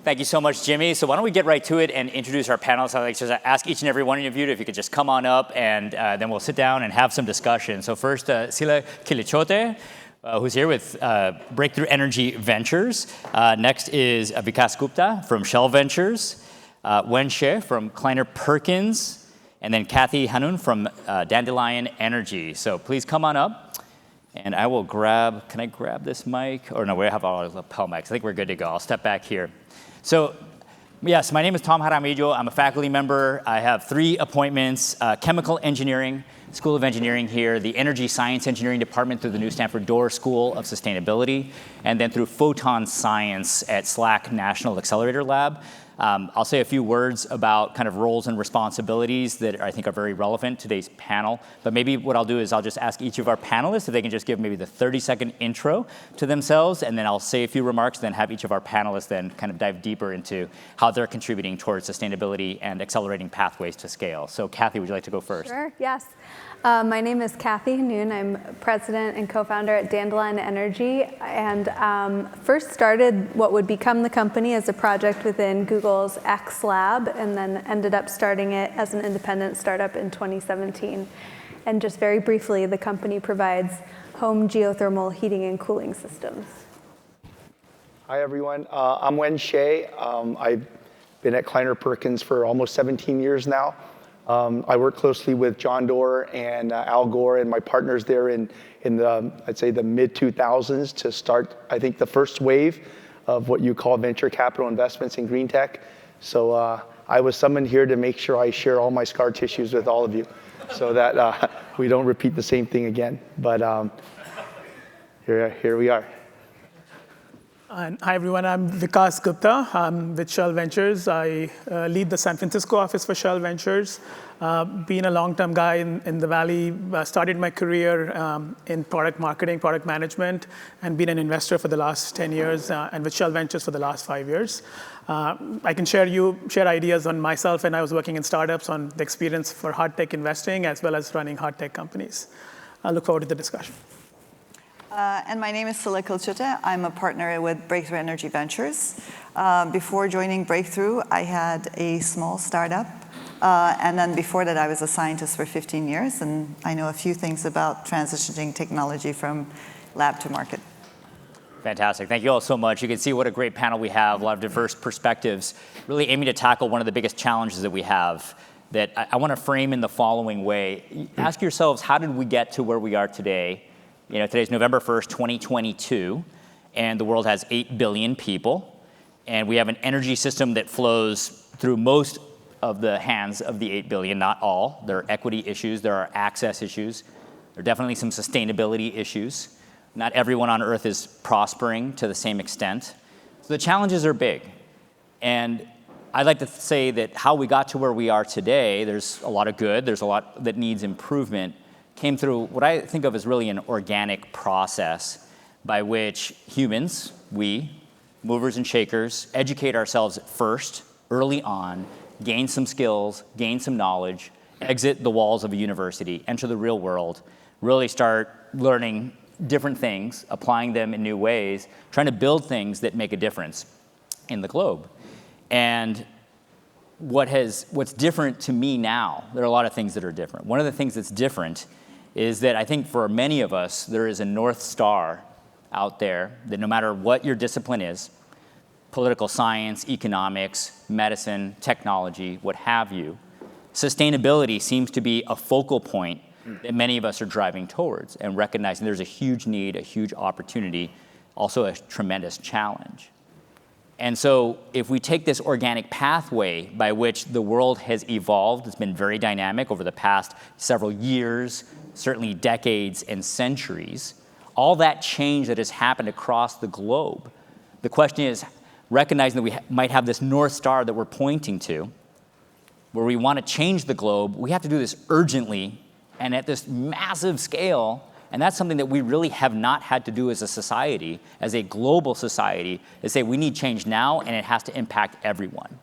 Thank you so much, Jimmy. So why don't we get right to it and introduce our panelists. I'd like to ask each and every one of you if you could just come on up, and then we'll sit down and have some discussion. So first, Sila Kiliccote, who's here with Breakthrough Energy Ventures. Next is Vikas Gupta from Shell Ventures, Hsieh from Kleiner Perkins, and then Hannun from Dandelion Energy. So please come on up. And I will grab, can I grab this mic? Or no, we have our lapel mics. I think we're good to go. I'll step back here. So yes, my name is Jaramillo. I'm a faculty member. I have 3 appointments, chemical engineering, School of Engineering here, the Energy Science Engineering Department through the new Stanford Dorr School of Sustainability, and then through Photon Science at SLAC National Accelerator Lab. I'll say a few words about kind of roles and responsibilities that I think are very relevant to today's panel. But maybe what I'll do is I'll just ask each of our panelists if they can just give maybe the 30-second intro to themselves, and then I'll say a few remarks, then have each of our panelists then kind of dive deeper into how they're contributing towards sustainability and accelerating pathways to scale. So Kathy, would you like to go first? Sure, yes. My name is Hannun. I'm president and co-founder at Dandelion Energy, and first started what would become the company as a project within Google's X Lab, and then ended up starting it as an independent startup in 2017. And just very briefly, the company provides home geothermal heating and cooling systems. Hi, everyone. I'm Hsieh. I've been at Kleiner Perkins for almost 17 years now. I work closely with John Doerr and Al Gore and my partners there in the, I'd say, the mid-2000s to start, I think, the first wave of what you call venture capital investments in green tech. So I was summoned here to make sure I share all my scar tissues with all of you so that we don't repeat the same thing again. But here we are. Hi, everyone. I'm Vikas Gupta. I'm with Shell Ventures. I lead the San Francisco office for Shell Ventures. Being a long-term guy in the Valley, started my career in product marketing, product management, and been an investor for the last 10 years, and with Shell Ventures for the last 5 years. I can share ideas on myself, and I was working in startups on the experience for hard tech investing, as well as running hard tech companies. I look forward to the discussion. And my name is Sila Kiliccote. I'm a partner with Breakthrough Energy Ventures. Before joining Breakthrough, I had a small startup. And then before that, I was a scientist for 15 years. And I know a few things about transitioning technology from lab to market. Fantastic. Thank you all so much. You can see what a great panel we have, a lot of diverse perspectives, really aiming to tackle one of the biggest challenges that we have that I want to frame in the following way. Ask yourselves, how did we get to where we are today? You know, today's November 1st, 2022, and the world has 8 billion people, and we have an energy system that flows through most of the hands of the 8 billion, not all. There are equity issues, there are access issues, there are definitely some sustainability issues. Not everyone on Earth is prospering to the same extent. So the challenges are big. And I'd like to say that how we got to where we are today, there's a lot of good, there's a lot that needs improvement, came through what I think of as really an organic process by which humans, we, movers and shakers, educate ourselves first, early on, gain some skills, gain some knowledge, exit the walls of a university, enter the real world, really start learning different things, applying them in new ways, trying to build things that make a difference in the globe. And what's different to me now, there are a lot of things that are different. One of the things that's different is that I think for many of us, there is a North Star out there that no matter what your discipline is, political science, economics, medicine, technology, what have you, sustainability seems to be a focal point that many of us are driving towards and recognizing there's a huge need, a huge opportunity, also a tremendous challenge. And so if we take this organic pathway by which the world has evolved, it's been very dynamic over the past several years, certainly decades and centuries, all that change that has happened across the globe, the question is, recognizing that we might have this North Star that we're pointing to, where we want to change the globe, we have to do this urgently and at this massive scale. And that's something that we really have not had to do as a society, as a global society, is say we need change now and it has to impact everyone.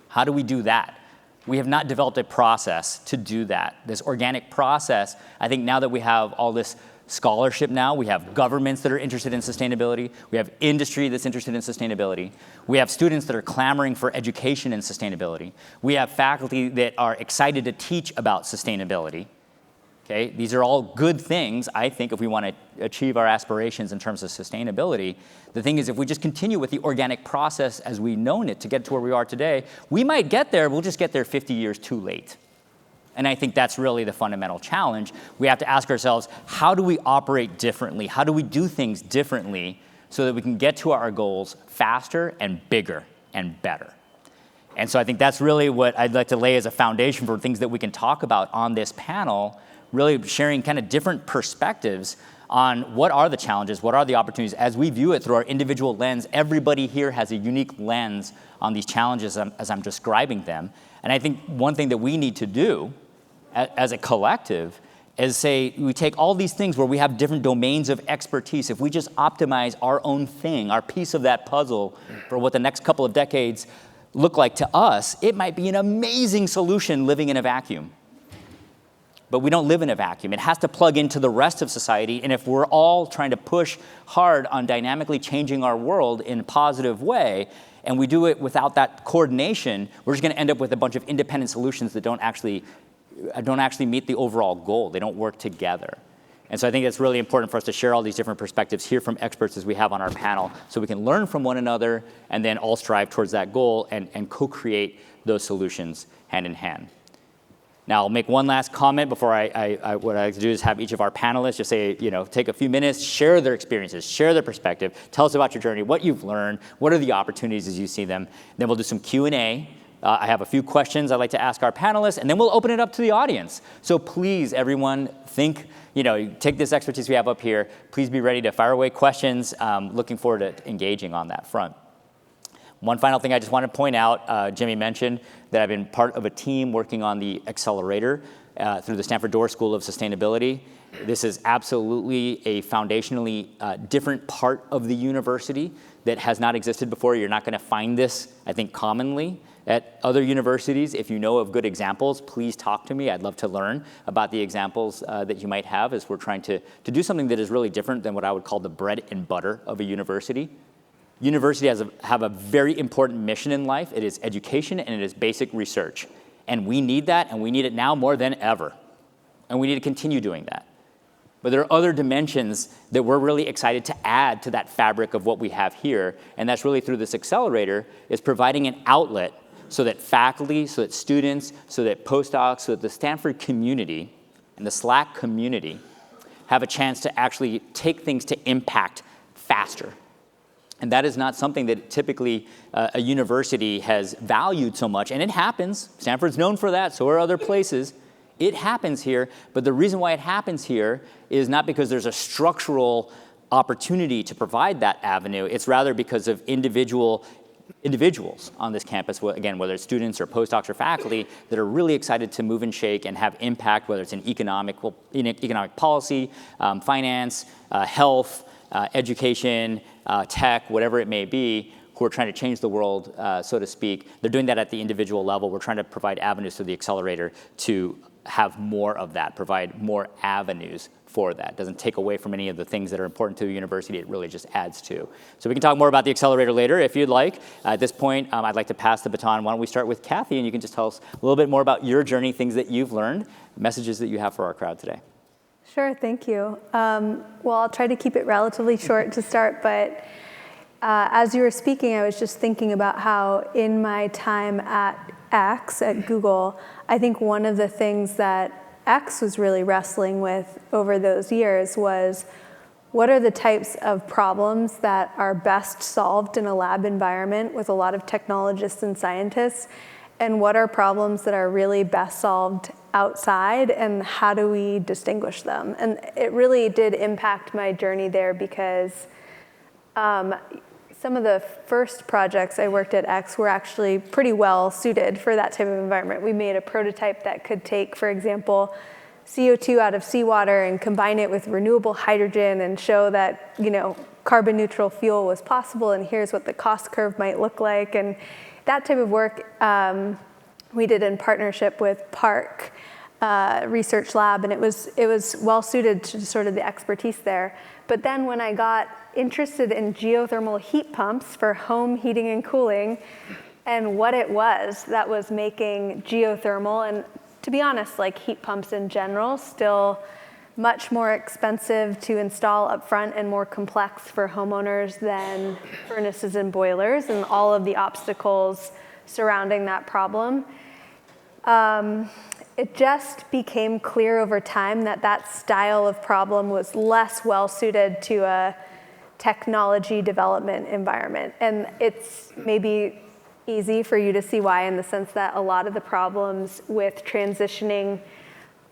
How do we do that? We have not developed a process to do that. This organic process, I think now that we have all this scholarship now. We have governments that are interested in sustainability. We have industry that's interested in sustainability. We have students that are clamoring for education in sustainability. We have faculty that are excited to teach about sustainability. Okay? These are all good things, I think, if we want to achieve our aspirations in terms of sustainability. The thing is, if we just continue with the organic process as we've known it to get to where we are today, we might get there, we'll just get there 50 years too late. And I think that's really the fundamental challenge. We have to ask ourselves, how do we operate differently? How do we do things differently so that we can get to our goals faster and bigger and better? And so I think that's really what I'd like to lay as a foundation for things that we can talk about on this panel, really sharing kind of different perspectives on what are the challenges, what are the opportunities. As we view it through our individual lens, everybody here has a unique lens on these challenges as I'm describing them. And I think one thing that we need to do as a collective is say, we take all these things where we have different domains of expertise. If we just optimize our own thing, our piece of that puzzle for what the next couple of decades look like to us, it might be an amazing solution living in a vacuum. But we don't live in a vacuum. It has to plug into the rest of society. And if we're all trying to push hard on dynamically changing our world in a positive way, and we do it without that coordination, we're just going to end up with a bunch of independent solutions that don't actually meet the overall goal. They don't work together. And so I think it's really important for us to share all these different perspectives, hear from experts as we have on our panel, so we can learn from one another and then all strive towards that goal and co-create those solutions hand in hand. Now, I'll make one last comment before what I like to do is have each of our panelists just say, take a few minutes, share their experiences, share their perspective, tell us about your journey, what you've learned, what are the opportunities as you see them. Then we'll do some Q&A. I have a few questions I'd like to ask our panelists, and then we'll open it up to the audience. So please, everyone, think, take this expertise we have up here. Please be ready to fire away questions. Looking forward to engaging on that front. One final thing I just want to point out, Jimmy mentioned that I've been part of a team working on the accelerator through the Stanford Doerr School of Sustainability. This is absolutely a foundationally different part of the university that has not existed before. You're not going to find this, I think, commonly at other universities. If you know of good examples, please talk to me. I'd love to learn about the examples that you might have as we're trying to do something that is really different than what I would call the bread and butter of a university. Universities have a very important mission in life. It is education and it is basic research. And we need that, and we need it now more than ever. And we need to continue doing that. But there are other dimensions that we're really excited to add to that fabric of what we have here, and that's really through this accelerator, is providing an outlet so that faculty, so that students, so that postdocs, so that the Stanford community and the Slack community have a chance to actually take things to impact faster. And that is not something that typically a university has valued so much, and it happens. Stanford's known for that, so are other places. It happens here, but the reason why it happens here is not because there's a structural opportunity to provide that avenue. It's rather because of individuals on this campus, again, whether it's students or postdocs or faculty, that are really excited to move and shake and have impact, whether it's in economic policy, finance, health, education, tech, whatever it may be, who are trying to change the world, so to speak. They're doing that at the individual level. We're trying to provide avenues through the accelerator to have more of that, provide more avenues for that. It doesn't take away from any of the things that are important to the university. It really just adds to. So we can talk more about the accelerator later if you'd like. At this point, I'd like to pass the baton. Why don't we start with Kathy, and you can just tell us a little bit more about your journey, things that you've learned, messages that you have for our crowd today. Sure, thank you. Well, I'll try to keep it relatively short to start, but as you were speaking, I was just thinking about how in my time at Google, I think one of the things that X was really wrestling with over those years was what are the types of problems that are best solved in a lab environment with a lot of technologists and scientists, and what are problems that are really best solved outside, and how do we distinguish them? And it really did impact my journey there because some of the first projects I worked at X were actually pretty well suited for that type of environment. We made a prototype that could take, for example, CO2 out of seawater and combine it with renewable hydrogen and show that, carbon neutral fuel was possible, and here's what the cost curve might look like. And that type of work we did in partnership with Park. research lab, and it was well suited to sort of the expertise there. But then when I got interested in geothermal heat pumps for home heating and cooling, and what it was that was making geothermal, and to be honest, like heat pumps in general, still much more expensive to install upfront and more complex for homeowners than furnaces and boilers, and all of the obstacles surrounding that problem. It just became clear over time that that style of problem was less well suited to a technology development environment. And it's maybe easy for you to see why, in the sense that a lot of the problems with transitioning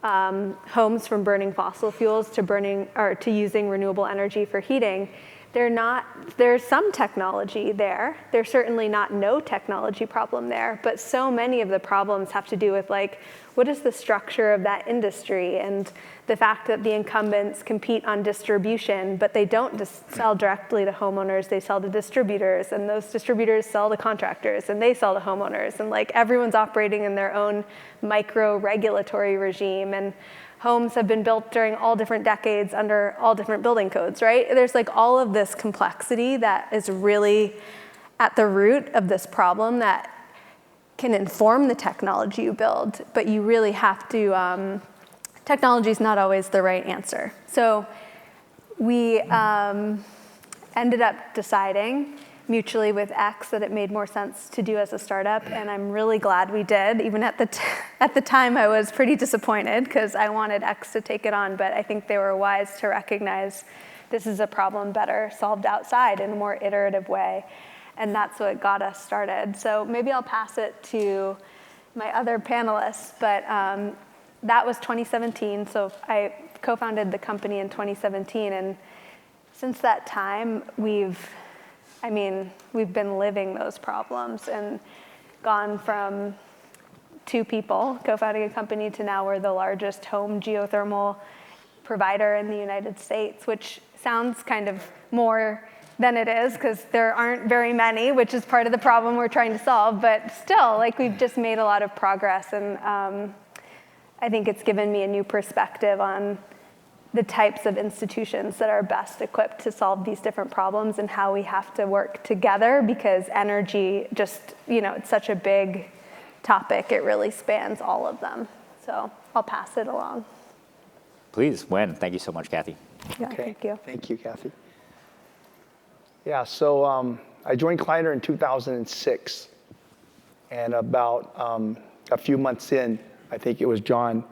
homes from burning fossil fuels to using renewable energy for heating, there's some technology there. There's certainly not no technology problem there, but so many of the problems have to do with like, what is the structure of that industry, and the fact that the incumbents compete on distribution, but they don't just sell directly to homeowners, they sell to distributors, and those distributors sell to contractors, and they sell to homeowners, and like everyone's operating in their own micro-regulatory regime, and homes have been built during all different decades under all different building codes, right? There's like all of this complexity that is really at the root of this problem that can inform the technology you build, but you really have to, technology is not always the right answer. So we ended up deciding mutually with X that it made more sense to do as a startup, and I'm really glad we did. Even at the time, I was pretty disappointed because I wanted X to take it on, but I think they were wise to recognize this is a problem better solved outside in a more iterative way, and that's what got us started. So maybe I'll pass it to my other panelists, but that was 2017, so I co-founded the company in 2017, and since that time, we've been living those problems and gone from 2 people co-founding a company to now we're the largest home geothermal provider in the United States, which sounds kind of more than it is because there aren't very many, which is part of the problem we're trying to solve. But still, like, we've just made a lot of progress, and I think it's given me a new perspective on the types of institutions that are best equipped to solve these different problems and how we have to work together, because energy just, it's such a big topic. It really spans all of them. So I'll pass it along. Please, Wen. Thank you so much, Kathy. Yeah, Okay. thank you. Thank you, Kathy. Yeah, so I joined Kleiner in 2006, and about a few months in, I think it was John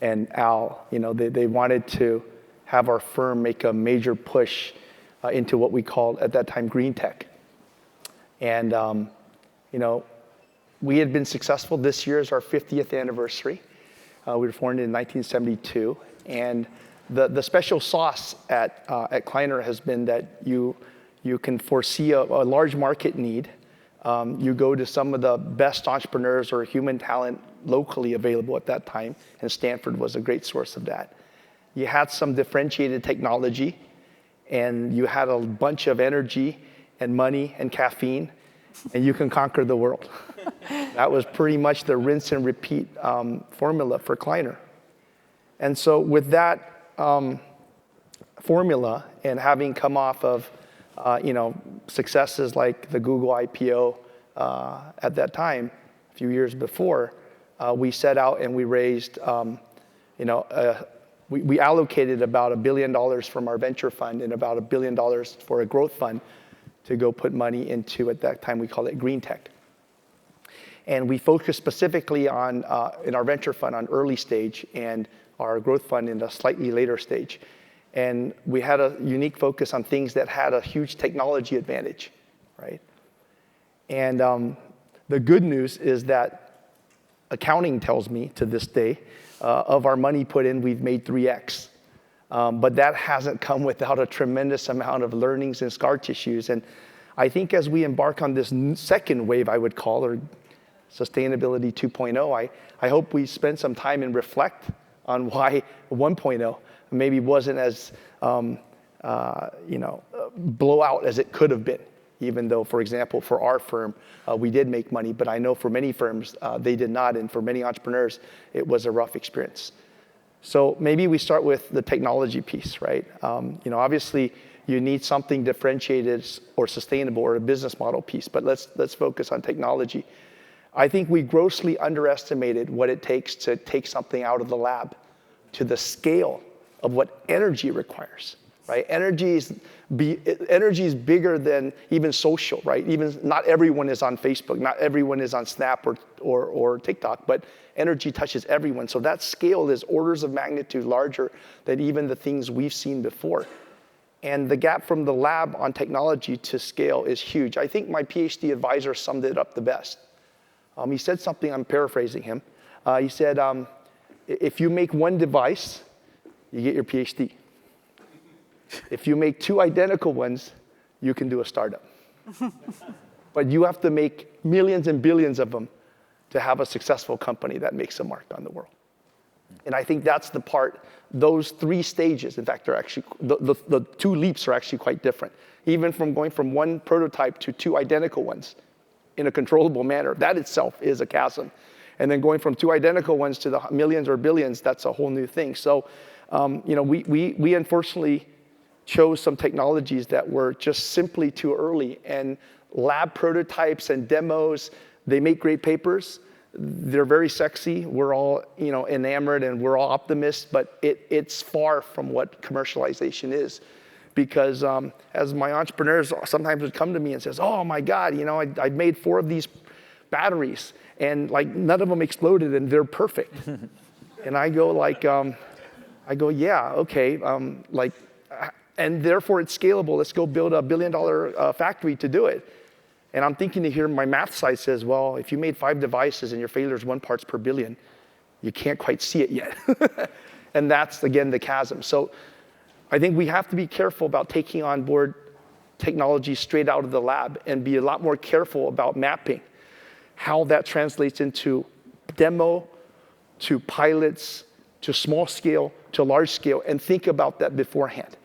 and Al, they wanted to have our firm make a major push into what we called at that time green tech. And we had been successful. This year is our 50th anniversary. We were formed in 1972, and the special sauce at Kleiner has been that you can foresee a large market need. You go to some of the best entrepreneurs or human talent locally available at that time, and Stanford was a great source of that. You had some differentiated technology, and you had a bunch of energy and money and caffeine, and you can conquer the world. That was pretty much the rinse and repeat formula for Kleiner. And so with that formula, and having come off of successes like the Google IPO at that time, a few years before, we set out and we raised, we allocated about $1 billion from our venture fund and about $1 billion for a growth fund to go put money into, at that time we called it green tech. And we focused specifically on, in our venture fund, on early stage, and our growth fund in a slightly later stage. And we had a unique focus on things that had a huge technology advantage, right? And the good news is that accounting tells me to this day, of our money put in, we've made 3x. But that hasn't come without a tremendous amount of learnings and scar tissues. And I think as we embark on this second wave, I would call, or Sustainability 2.0, I hope we spend some time and reflect on why 1.0 maybe wasn't as blowout as it could have been. even though, for example, for our firm, we did make money, but I know for many firms, they did not, and for many entrepreneurs, it was a rough experience. So maybe we start with the technology piece, right? Obviously, you need something differentiated or sustainable or a business model piece, but let's focus on technology. I think we grossly underestimated what it takes to take something out of the lab to the scale of what energy requires, right? Energy is bigger than even social, right? Even not everyone is on Facebook, not everyone is on Snap or TikTok, but energy touches everyone. So that scale is orders of magnitude larger than even the things we've seen before. And the gap from the lab on technology to scale is huge. I think my PhD advisor summed it up the best. He said something, I'm paraphrasing him. He said, if you make one device, you get your PhD. If you make two identical ones, you can do a startup. But you have to make millions and billions of them to have a successful company that makes a mark on the world. And I think that's the part, those three stages, in fact, are actually, the two leaps are actually quite different. Even from going from one prototype to two identical ones in a controllable manner, that itself is a chasm. And then going from two identical ones to the millions or billions, that's a whole new thing. So, we unfortunately chose some technologies that were just simply too early. And lab prototypes and demos, they make great papers. They're very sexy. We're all, enamored and we're all optimists, but it's far from what commercialization is. Because as my entrepreneurs sometimes would come to me and says, oh my God, I made 4 of these batteries and none of them exploded and they're perfect. And I go yeah, okay, and therefore it's scalable. Let's go build $1 billion factory to do it. And I'm thinking to hear my math side says, well, if you made 5 devices and your failure is 1 parts per billion, you can't quite see it yet. And that's, again, the chasm. So I think we have to be careful about taking on board technology straight out of the lab and be a lot more careful about mapping how that translates into demo, to pilots, to small scale, to large scale, and think about that beforehand.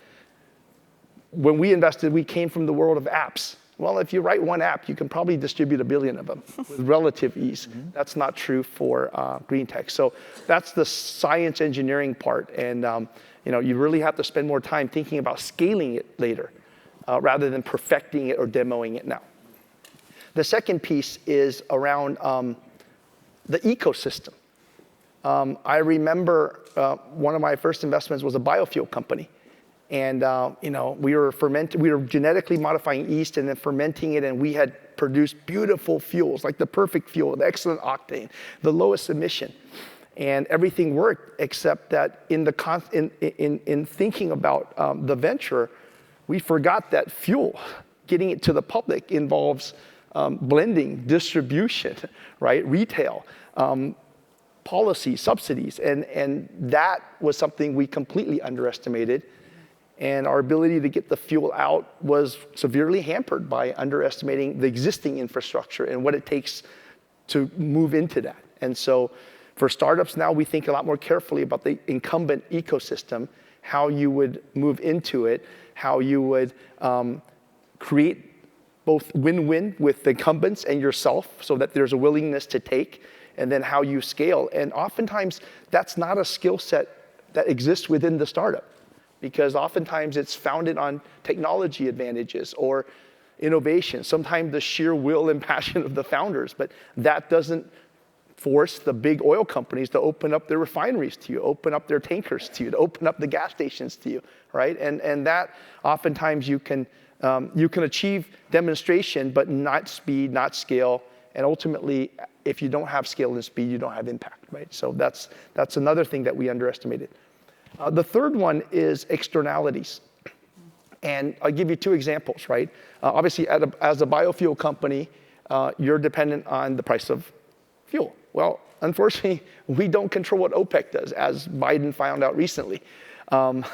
When we invested, we came from the world of apps. Well, if you write one app, you can probably distribute 1 billion of them with relative ease. Mm-hmm. That's not true for green tech. So that's the science engineering part. And you really have to spend more time thinking about scaling it later rather than perfecting it or demoing it now. The second piece is around the ecosystem. I remember one of my first investments was a biofuel company. And we were genetically modifying yeast and then fermenting it, and we had produced beautiful fuels, like the perfect fuel, the excellent octane, the lowest emission. And everything worked, except that in thinking about the venture, we forgot that fuel, getting it to the public, involves blending, distribution, right, retail, policy, subsidies, and that was something we completely underestimated. And our ability to get the fuel out was severely hampered by underestimating the existing infrastructure and what it takes to move into that. And so for startups now, we think a lot more carefully about the incumbent ecosystem, how you would move into it, how you would create both win-win with the incumbents and yourself so that there's a willingness to take, and then how you scale. And oftentimes, that's not a skill set that exists within the startup, because oftentimes it's founded on technology advantages or innovation, sometimes the sheer will and passion of the founders, but that doesn't force the big oil companies to open up their refineries to you, open up their tankers to you, to open up the gas stations to you, right? And that oftentimes you can achieve demonstration, but not speed, not scale, and ultimately, if you don't have scale and speed, you don't have impact, right? So that's another thing that we underestimated. The third one is externalities. And I'll give you 2 examples, right? Obviously, as a biofuel company, you're dependent on the price of fuel. Well, unfortunately, we don't control what OPEC does, as Biden found out recently. You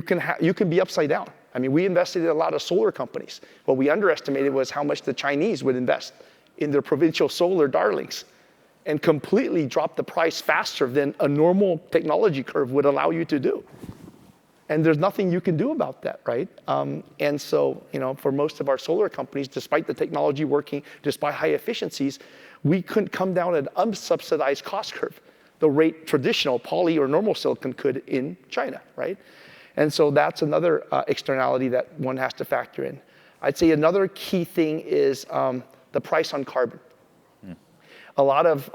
can be upside down. I mean, we invested in a lot of solar companies. What we underestimated was how much the Chinese would invest in their provincial solar darlings, and completely drop the price faster than a normal technology curve would allow you to do. And there's nothing you can do about that, right? And so, for most of our solar companies, despite the technology working, despite high efficiencies, we couldn't come down an unsubsidized cost curve, the rate traditional poly or normal silicon could in China, right? And so that's another externality that one has to factor in. I'd say another key thing is the price on carbon. A lot of,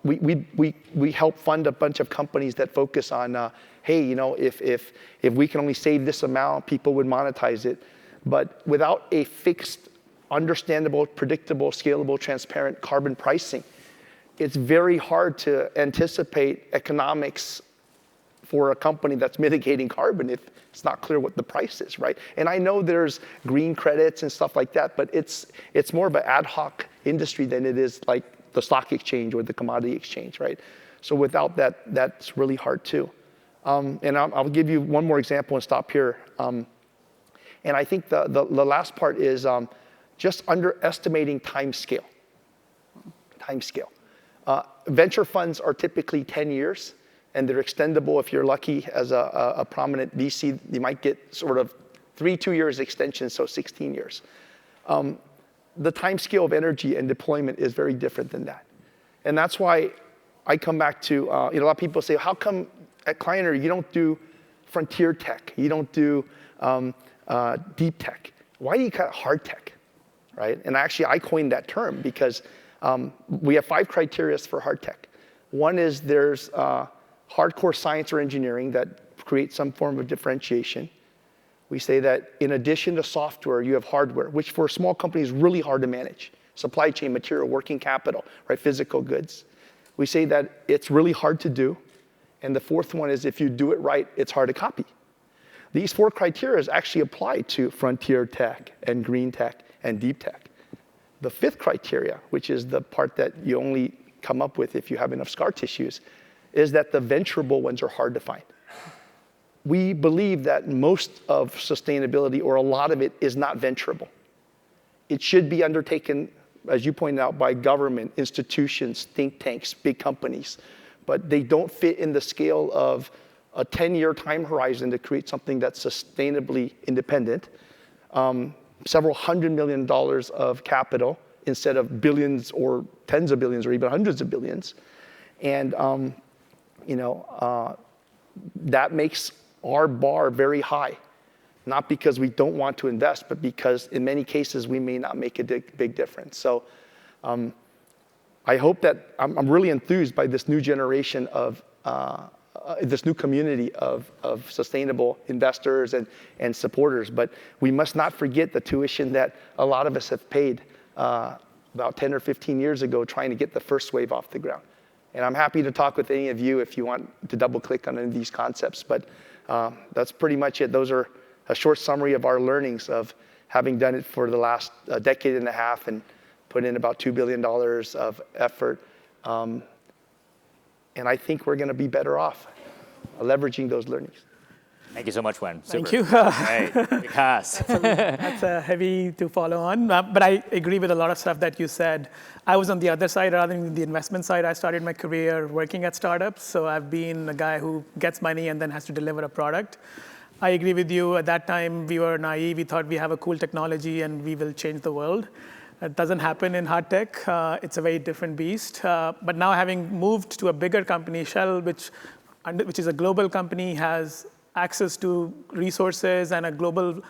we help fund a bunch of companies that focus on, hey, if we can only save this amount, people would monetize it. But without a fixed, understandable, predictable, scalable, transparent carbon pricing, it's very hard to anticipate economics for a company that's mitigating carbon if it's not clear what the price is, right? And I know there's green credits and stuff like that, but it's more of an ad hoc industry than it is like the stock exchange or the commodity exchange, right? So without that, that's really hard too. And I'll give you one more example and stop here. And I think the last part is just underestimating time scale. Time scale. Venture funds are typically 10 years, and they're extendable. If you're lucky as a prominent VC, you might get sort of 2 years extension, so 16 years. The time scale of energy and deployment is very different than that. And that's why I come back to, a lot of people say, how come at Kleiner you don't do frontier tech, you don't do deep tech? Why do you cut hard tech, right? And actually I coined that term because we have 5 criteria for hard tech. One is there's hardcore science or engineering that creates some form of differentiation. We say that in addition to software, you have hardware, which for a small company is really hard to manage. Supply chain, material, working capital, right? Physical goods. We say that it's really hard to do. And the fourth one is if you do it right, it's hard to copy. These 4 criteria actually apply to frontier tech and green tech and deep tech. The 5th criteria, which is the part that you only come up with if you have enough scar tissues, is that the venturable ones are hard to find. We believe that most of sustainability, or a lot of it, is not venturable. It should be undertaken, as you pointed out, by government, institutions, think tanks, big companies. But they don't fit in the scale of a 10-year time horizon to create something that's sustainably independent. Several $100 million of capital instead of billions or tens of billions or even hundreds of billions. And that makes our bar very high, not because we don't want to invest, but because in many cases we may not make a big difference. So I hope that I'm really enthused by this new generation of, this new community of sustainable investors and supporters. But we must not forget the tuition that a lot of us have paid about 10 or 15 years ago trying to get the first wave off the ground. And I'm happy to talk with any of you if you want to double click on any of these concepts. But that's pretty much it. Those are a short summary of our learnings of having done it for the last decade and a half and put in about $2 billion of effort. And I think we're going to be better off leveraging those learnings. Thank you so much, Wen. Super. Thank you. Right. Vikas. That's heavy to follow on, but I agree with a lot of stuff that you said. I was on the other side rather than the investment side. I started my career working at startups, so I've been a guy who gets money and then has to deliver a product. I agree with you. At that time, we were naive. We thought we have a cool technology and we will change the world. It doesn't happen in hard tech. It's a very different beast. But now having moved to a bigger company, Shell, which is a global company, has access to resources and a global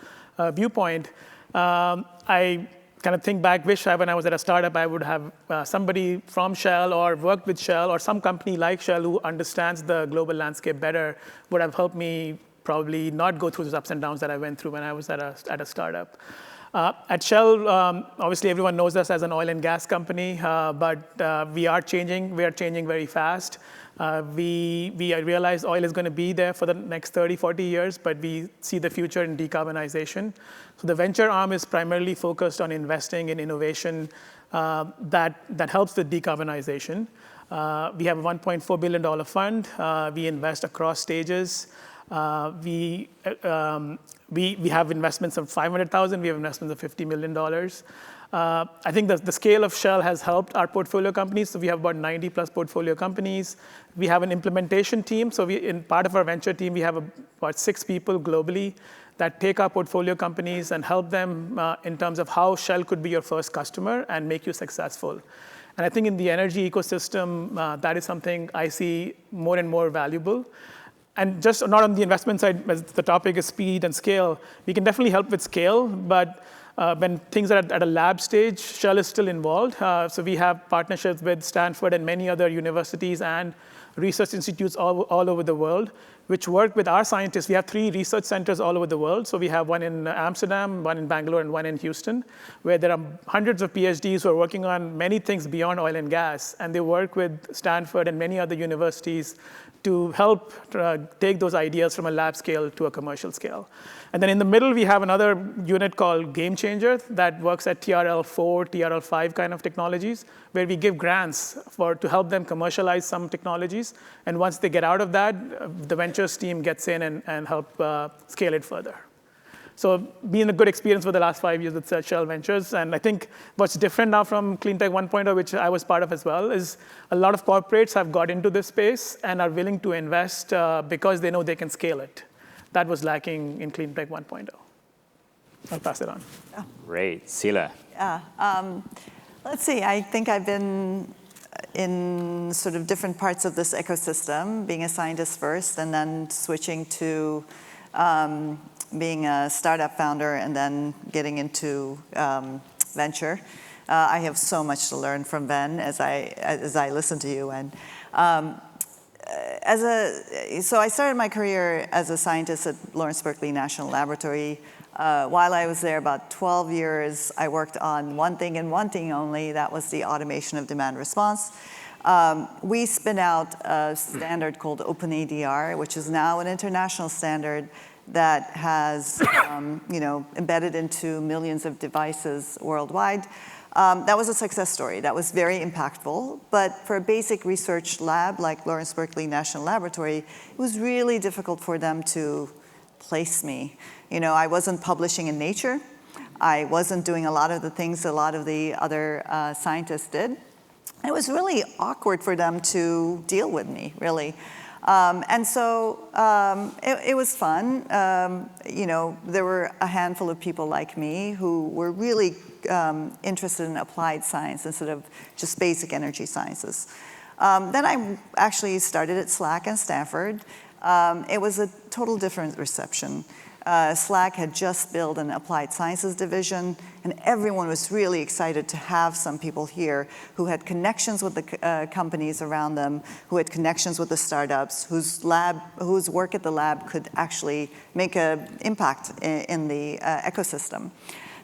viewpoint, I kind of think back, wish when I was at a startup, I would have somebody from Shell or worked with Shell or some company like Shell who understands the global landscape better would have helped me probably not go through those ups and downs that I went through when I was at a startup. At Shell, obviously everyone knows us as an oil and gas company, but we are changing. We are changing very fast. We realize oil is going to be there for the next 30, 40 years, but we see the future in decarbonization. So the venture arm is primarily focused on investing in innovation that helps with decarbonization. We have a $1.4 billion fund. We invest across stages. We have investments of $500,000. We have investments of $50 million. I think the scale of Shell has helped our portfolio companies. So we have about 90 plus portfolio companies. We have an implementation team. So in part of our venture team, we have about 6 people globally that take our portfolio companies and help them in terms of how Shell could be your first customer and make you successful. And I think in the energy ecosystem, that is something I see more and more valuable. And just not on the investment side, as the topic is speed and scale, we can definitely help with scale, but when things are at a lab stage, Shell is still involved. So we have partnerships with Stanford and many other universities and research institutes all over the world, which work with our scientists. We have 3 research centers all over the world. So we have one in Amsterdam, one in Bangalore, and one in Houston, where there are hundreds of PhDs who are working on many things beyond oil and gas. And they work with Stanford and many other universities to help take those ideas from a lab scale to a commercial scale. And then in the middle, we have another unit called Game Changer that works at TRL4, TRL5 kind of technologies, where we give grants to help them commercialize some technologies. And once they get out of that, the ventures team gets in and help scale it further. So been a good experience for the last 5 years with Shell Ventures. And I think what's different now from Cleantech 1.0, which I was part of as well, is a lot of corporates have got into this space and are willing to invest because they know they can scale it. That was lacking in Cleantech 1.0. I'll pass it on. Yeah. Great. Sila. Yeah. Let's see. I think I've been in sort of different parts of this ecosystem, being a scientist first, and then switching to being a startup founder, and then getting into venture. I have so much to learn from Ben as I listen to you. And so I started my career as a scientist at Lawrence Berkeley National Laboratory. While I was there about 12 years, I worked on one thing and one thing only. That was the automation of demand response. We spin out a standard called OpenADR, which is now an international standard that has embedded into millions of devices worldwide. That was a success story. That was very impactful. But for a basic research lab like Lawrence Berkeley National Laboratory, it was really difficult for them to place me. I wasn't publishing in Nature. I wasn't doing a lot of the things a lot of the other scientists did. It was really awkward for them to deal with me, really. And so it was fun. There were a handful of people like me who were really interested in applied science instead of just basic energy sciences. Then I actually started at SLAC and Stanford. It was a total different reception. SLAC had just built an applied sciences division, and everyone was really excited to have some people here who had connections with the companies around them, who had connections with the startups, whose work at the lab could actually make an impact in the ecosystem.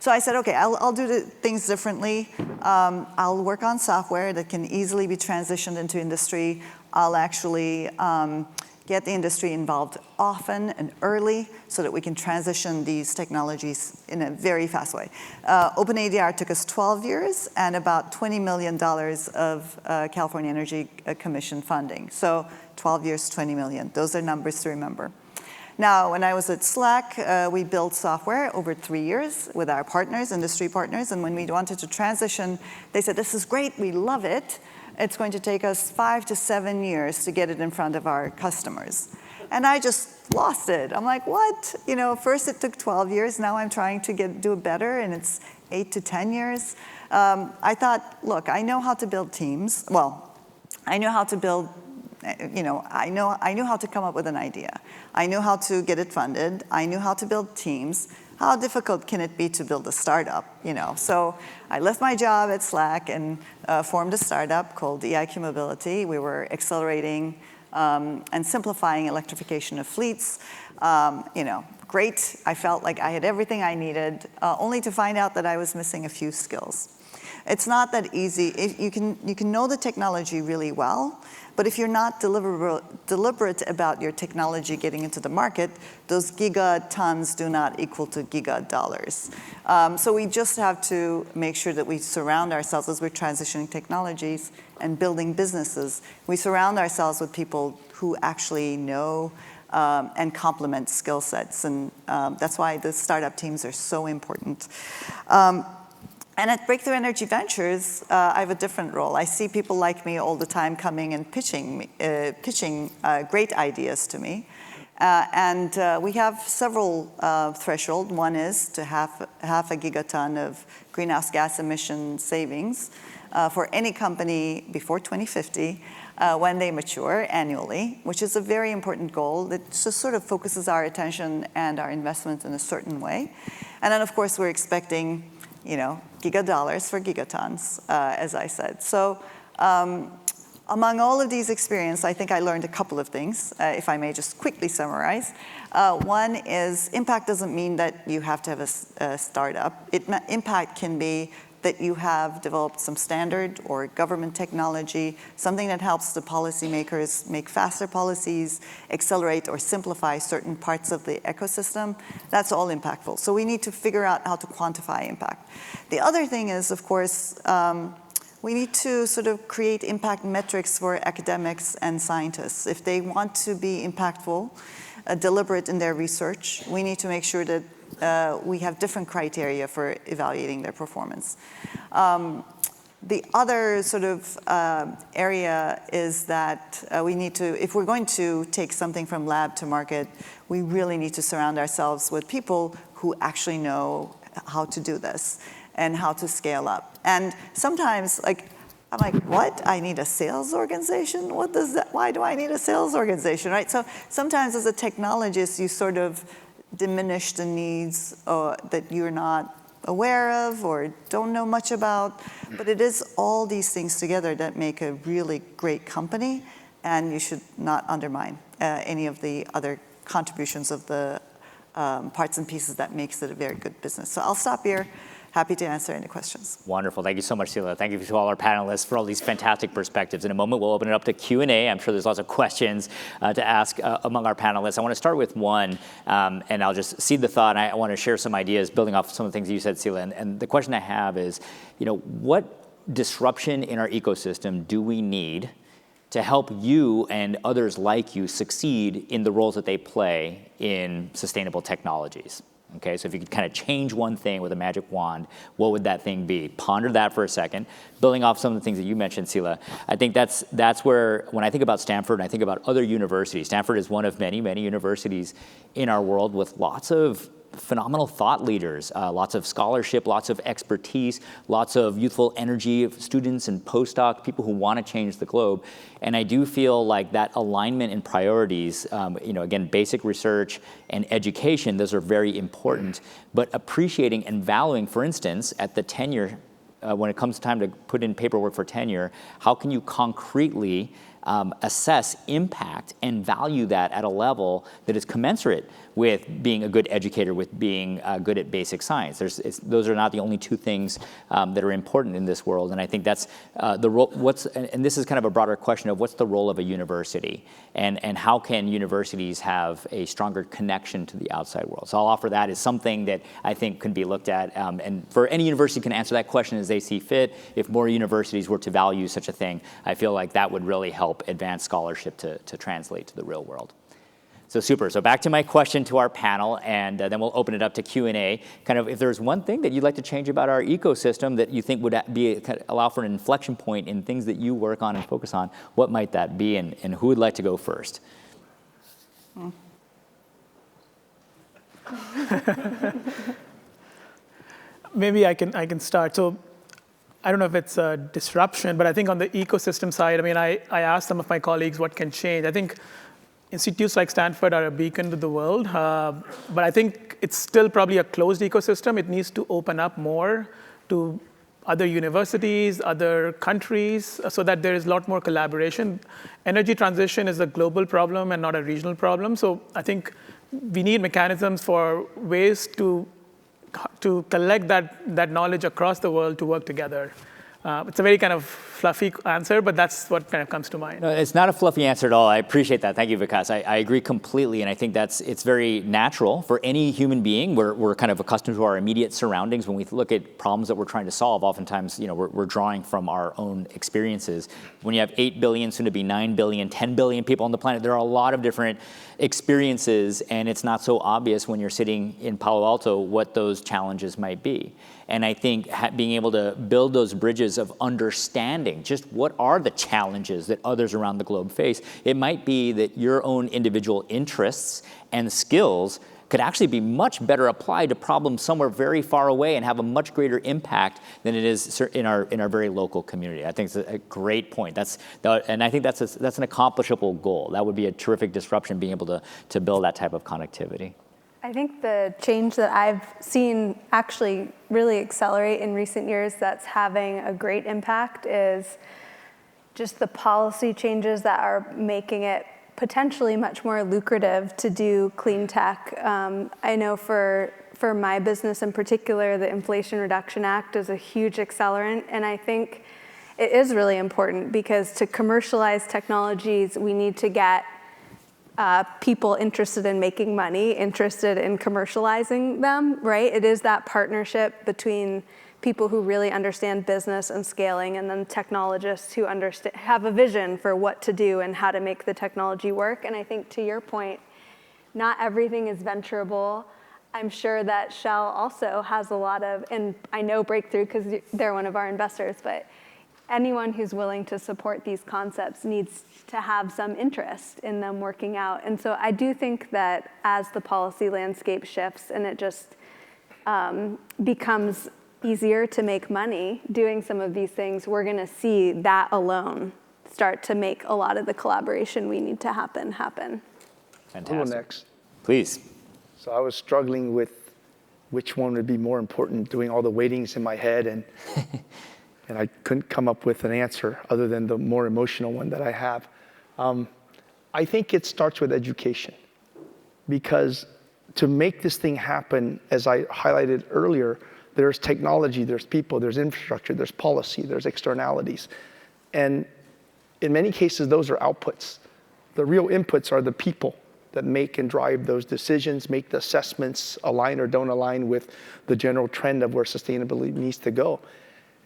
So I said, okay, I'll do things differently. I'll work on software that can easily be transitioned into industry. I'll actually get the industry involved often and early so that we can transition these technologies in a very fast way. OpenADR took us 12 years and about $20 million of California Energy Commission funding. So 12 years, 20 million. Those are numbers to remember. Now, when I was at SLAC, we built software over 3 years with our partners, industry partners, and when we wanted to transition, they said, this is great, we love it. It's going to take us 5 to 7 years to get it in front of our customers. And I just lost it. I'm like, what? First it took 12 years, now I'm trying to do it better, and it's 8 to 10 years. I thought, look, I know how to build teams. Well, I know how to build, I knew how to come up with an idea. I knew how to get it funded. I knew how to build teams. How difficult can it be to build a startup? So I left my job at SLAC and formed a startup called EIQ Mobility. We were accelerating and simplifying electrification of fleets. Great. I felt like I had everything I needed, only to find out that I was missing a few skills. It's not that easy. You can know the technology really well, but if you're not deliberate about your technology getting into the market, those gigatons do not equal to gigadollars. So we just have to make sure that we surround ourselves as we're transitioning technologies and building businesses. We surround ourselves with people who actually know and complement skill sets. And that's why the startup teams are so important. And at Breakthrough Energy Ventures, I have a different role. I see people like me all the time coming and pitching great ideas to me. And we have several thresholds. One is to half a gigaton of greenhouse gas emission savings for any company before 2050 when they mature annually, which is a very important goal that just sort of focuses our attention and our investments in a certain way. And then, of course, we're expecting gigadollars for gigatons, as I said. So among all of these experiences, I think I learned a couple of things, if I may just quickly summarize. One is impact doesn't mean that you have to have a startup. Impact can be that you have developed some standard or government technology, something that helps the policymakers make faster policies, accelerate or simplify certain parts of the ecosystem. That's all impactful. So we need to figure out how to quantify impact. The other thing is, of course, we need to sort of create impact metrics for academics and scientists. If they want to be impactful, deliberate in their research, we need to make sure that we have different criteria for evaluating their performance. The other sort of area is that we need to, if we're going to take something from lab to market, we really need to surround ourselves with people who actually know how to do this and how to scale up. And sometimes, I'm like, what? I need a sales organization? What does that? Why do I need a sales organization, right? So sometimes as a technologist, you sort of diminish the needs that you're not aware of or don't know much about. But it is all these things together that make a really great company, and you should not undermine any of the other contributions of the parts and pieces that makes it a very good business. So I'll stop here. Happy to answer any questions. Wonderful. Thank you so much, Sila. Thank you to all our panelists for all these fantastic perspectives. In a moment, we'll open it up to Q&A. I'm sure there's lots of questions to ask among our panelists. I want to start with one, and I'll just seed the thought. I want to share some ideas building off some of the things you said, Sila. And the question I have is, what disruption in our ecosystem do we need to help you and others like you succeed in the roles that they play in sustainable technologies? Okay, so if you could kind of change one thing with a magic wand, what would that thing be? Ponder that for a second. Building off some of the things that you mentioned, Sila, I think that's where, when I think about Stanford and I think about other universities, Stanford is one of many, many universities in our world with lots of phenomenal thought leaders, lots of scholarship, lots of expertise, lots of youthful energy of students and postdoc, people who want to change the globe. And I do feel like that alignment in priorities, again, basic research and education, those are very important, but appreciating and valuing, for instance, at the tenure, when it comes time to put in paperwork for tenure, how can you concretely assess impact and value that at a level that is commensurate with being a good educator, with being good at basic science. Those are not the only two things that are important in this world. And I think that's the role, and this is kind of a broader question of what's the role of a university, and how can universities have a stronger connection to the outside world. So I'll offer that as something that I think can be looked at. And for any university can answer that question as they see fit. If more universities were to value such a thing, I feel like that would really help advance scholarship to translate to the real world. So super. So back to my question to our panel, and then we'll open it up to Q&A. Kind of, if there's one thing that you'd like to change about our ecosystem that you think would allow for an inflection point in things that you work on and focus on, what might that be, and who would like to go first? Maybe I can start. So I don't know if it's a disruption, but I think on the ecosystem side, I asked some of my colleagues what can change. I think institutes like Stanford are a beacon to the world, but I think it's still probably a closed ecosystem. It needs to open up more to other universities, other countries, so that there is a lot more collaboration. Energy transition is a global problem and not a regional problem. So I think we need mechanisms for ways to collect that knowledge across the world to work together. It's a very kind of fluffy answer, but that's what kind of comes to mind. No, it's not a fluffy answer at all. I appreciate that. Thank you, Vikas. I agree completely, and I think it's very natural for any human being. We're kind of accustomed to our immediate surroundings. When we look at problems that we're trying to solve, oftentimes, we're drawing from our own experiences. When you have 8 billion, soon to be 9 billion, 10 billion people on the planet, there are a lot of different experiences, and it's not so obvious when you're sitting in Palo Alto what those challenges might be. And I think being able to build those bridges of understanding just what are the challenges that others around the globe face. It might be that your own individual interests and skills could actually be much better applied to problems somewhere very far away and have a much greater impact than it is in our very local community. I think it's a great point. And I think that's an accomplishable goal. That would be a terrific disruption, being able to build that type of connectivity. I think the change that I've seen actually really accelerate in recent years that's having a great impact is just the policy changes that are making it potentially much more lucrative to do clean tech. I know for my business in particular, the Inflation Reduction Act is a huge accelerant, and I think it is really important because to commercialize technologies, we need to get people interested in making money, interested in commercializing them, right? It is that partnership between people who really understand business and scaling, and then technologists who have a vision for what to do and how to make the technology work. And I think to your point, not everything is venturable. I'm sure that Shell also has a lot of, and I know Breakthrough because they're one of our investors, but anyone who's willing to support these concepts needs to have some interest in them working out. And so I do think that as the policy landscape shifts and it just becomes easier to make money doing some of these things, we're going to see that alone start to make a lot of the collaboration we need to happen. Fantastic. I'll go next. Please. So I was struggling with which one would be more important, doing all the weightings in my head, and I couldn't come up with an answer other than the more emotional one that I have. I think it starts with education, because to make this thing happen, as I highlighted earlier, there's technology, there's people, there's infrastructure, there's policy, there's externalities. And in many cases, those are outputs. The real inputs are the people that make and drive those decisions, make the assessments, align or don't align with the general trend of where sustainability needs to go.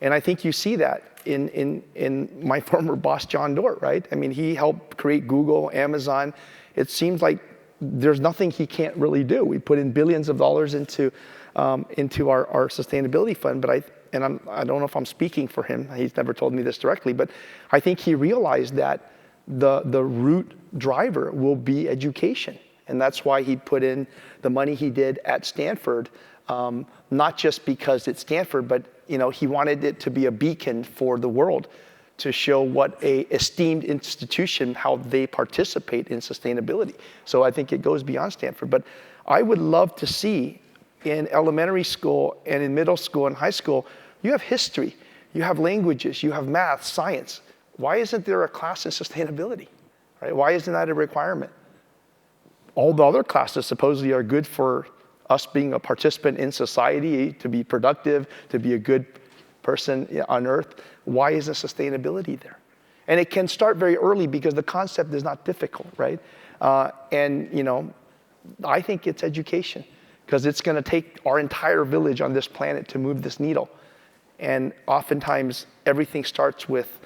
And I think you see that in my former boss, John Doerr, right? I mean, he helped create Google, Amazon. It seems like there's nothing he can't really do. We put in billions of dollars into our sustainability fund, but I don't know if I'm speaking for him. He's never told me this directly, but I think he realized that the root driver will be education. And that's why he put in the money he did at Stanford, not just because it's Stanford, but he wanted it to be a beacon for the world to show what a esteemed institution, how they participate in sustainability. So I think it goes beyond Stanford. But I would love to see in elementary school and in middle school and high school, you have history, you have languages, you have math, science. Why isn't there a class in sustainability? Right? Why isn't that a requirement? All the other classes supposedly are good for us being a participant in society, to be productive, to be a good person on earth. Why isn't sustainability there? And it can start very early because the concept is not difficult, right? And I think it's education, because it's going to take our entire village on this planet to move this needle. And oftentimes, everything starts with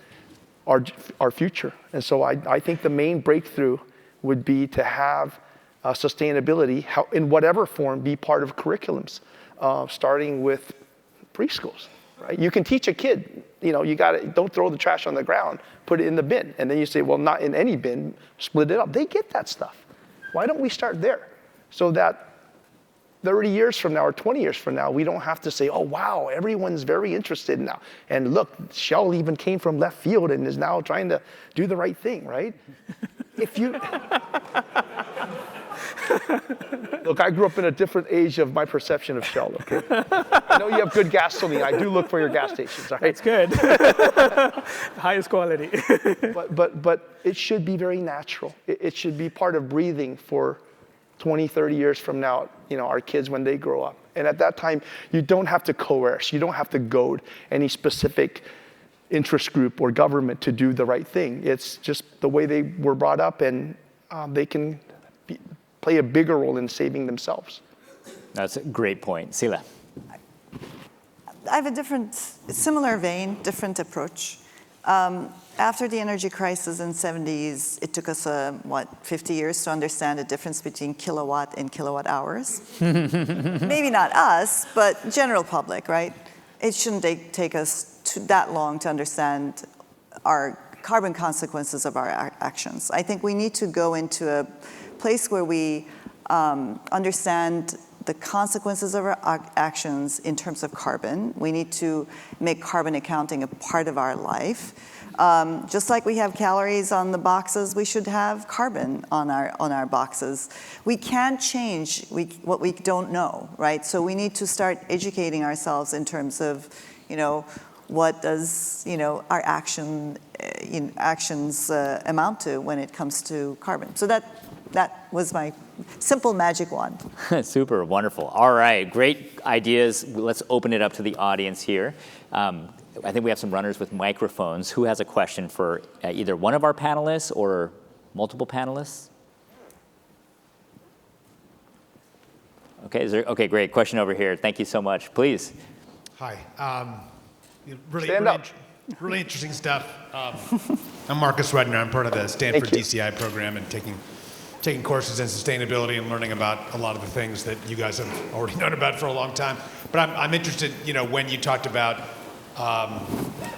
our future. And so I think the main breakthrough would be to have sustainability, in whatever form, be part of curriculums, starting with preschools. Right? You can teach a kid, don't throw the trash on the ground, put it in the bin. And then you say, well, not in any bin, split it up. They get that stuff. Why don't we start there? So that 30 years from now or 20 years from now, we don't have to say, oh, wow, everyone's very interested now. And look, Shell even came from left field and is now trying to do the right thing, right? Look, I grew up in a different age of my perception of Shell, okay? I know you have good gasoline. I do look for your gas stations, all right? That's good. Highest quality. But it should be very natural. It should be part of breathing for 20, 30 years from now, our kids when they grow up. And at that time, you don't have to coerce. You don't have to goad any specific interest group or government to do the right thing. It's just the way they were brought up, and they can play a bigger role in saving themselves. That's a great point. Sila. I have a similar vein, different approach. After the energy crisis in the 70s, it took us, 50 years to understand the difference between kilowatt and kilowatt hours. Maybe not us, but general public, right? It shouldn't take us that long to understand our carbon consequences of our actions. I think we need to go into a place where we understand the consequences of our actions in terms of carbon. We need to make carbon accounting a part of our life. Just like we have calories on the boxes, we should have carbon on our boxes. We can't change what we don't know, right? So we need to start educating ourselves in terms of, what does our actions amount to when it comes to carbon. So that was my simple magic wand. Super, wonderful. All right, great ideas. Let's open it up to the audience here. I think we have some runners with microphones. Who has a question for either one of our panelists or multiple panelists? Okay, okay, great. Question over here. Thank you so much. Please. Hi. Really interesting stuff. I'm Marcus Redner. I'm part of the Stanford DCI program and taking courses in sustainability and learning about a lot of the things that you guys have already known about for a long time. But I'm interested, when you talked about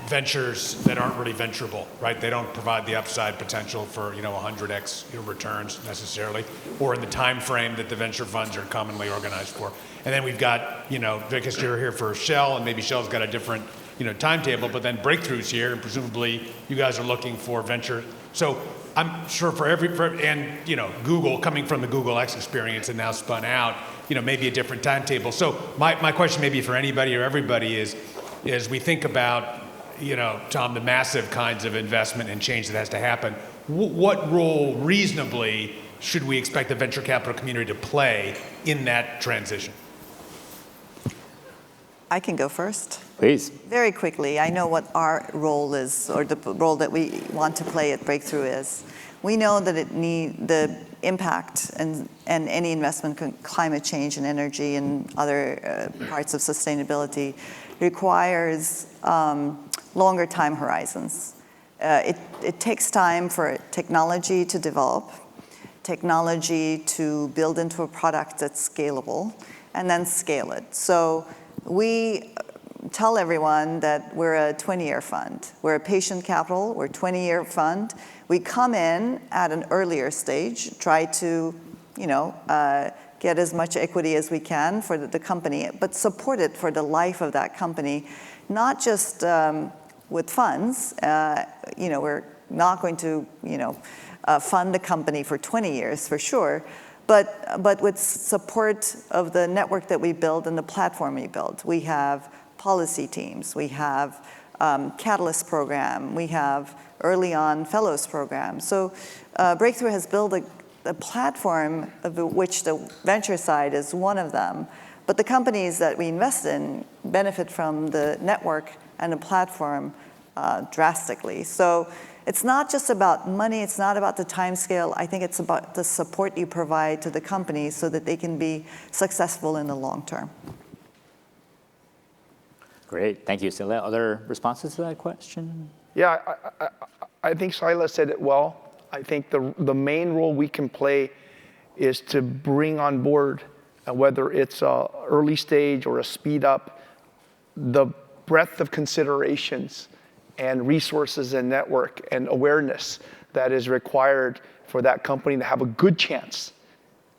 ventures that aren't really venturable, right? They don't provide the upside potential for 100x returns necessarily, or in the time frame that the venture funds are commonly organized for. And then we've got, Vikas, you're here for Shell, and maybe Shell's got a different timetable, but then Breakthrough's here, and presumably you guys are looking for venture. So I'm sure Google, coming from the Google X experience and now spun out, maybe a different timetable. So my question maybe for anybody or everybody is we think about, Tom, the massive kinds of investment and change that has to happen. What role reasonably should we expect the venture capital community to play in that transition? I can go first. Please. Very quickly, I know what our role is, or the role that we want to play at Breakthrough is. We know that the impact and any investment in climate change and energy and other parts of sustainability requires longer time horizons. It takes time for technology to develop, technology to build into a product that's scalable, and then scale it. So we tell everyone that we're a 20-year fund. We're a patient capital, we're a 20-year fund. We come in at an earlier stage, try to, get as much equity as we can for the company, but support it for the life of that company, not just with funds. We're not going to, fund the company for 20 years for sure, but with support of the network that we build and the platform we build. We have policy teams, we have Catalyst program, we have early on fellows program. So Breakthrough has built a platform of which the venture side is one of them, but the companies that we invest in benefit from the network and the platform drastically. So it's not just about money, it's not about the time scale. I think it's about the support you provide to the company so that they can be successful in the long term. Great, thank you. Sila, other responses to that question? Yeah, I think Sila said it well. I think the main role we can play is to bring on board, whether it's a early stage or a speed up, the breadth of considerations and resources and network and awareness that is required for that company to have a good chance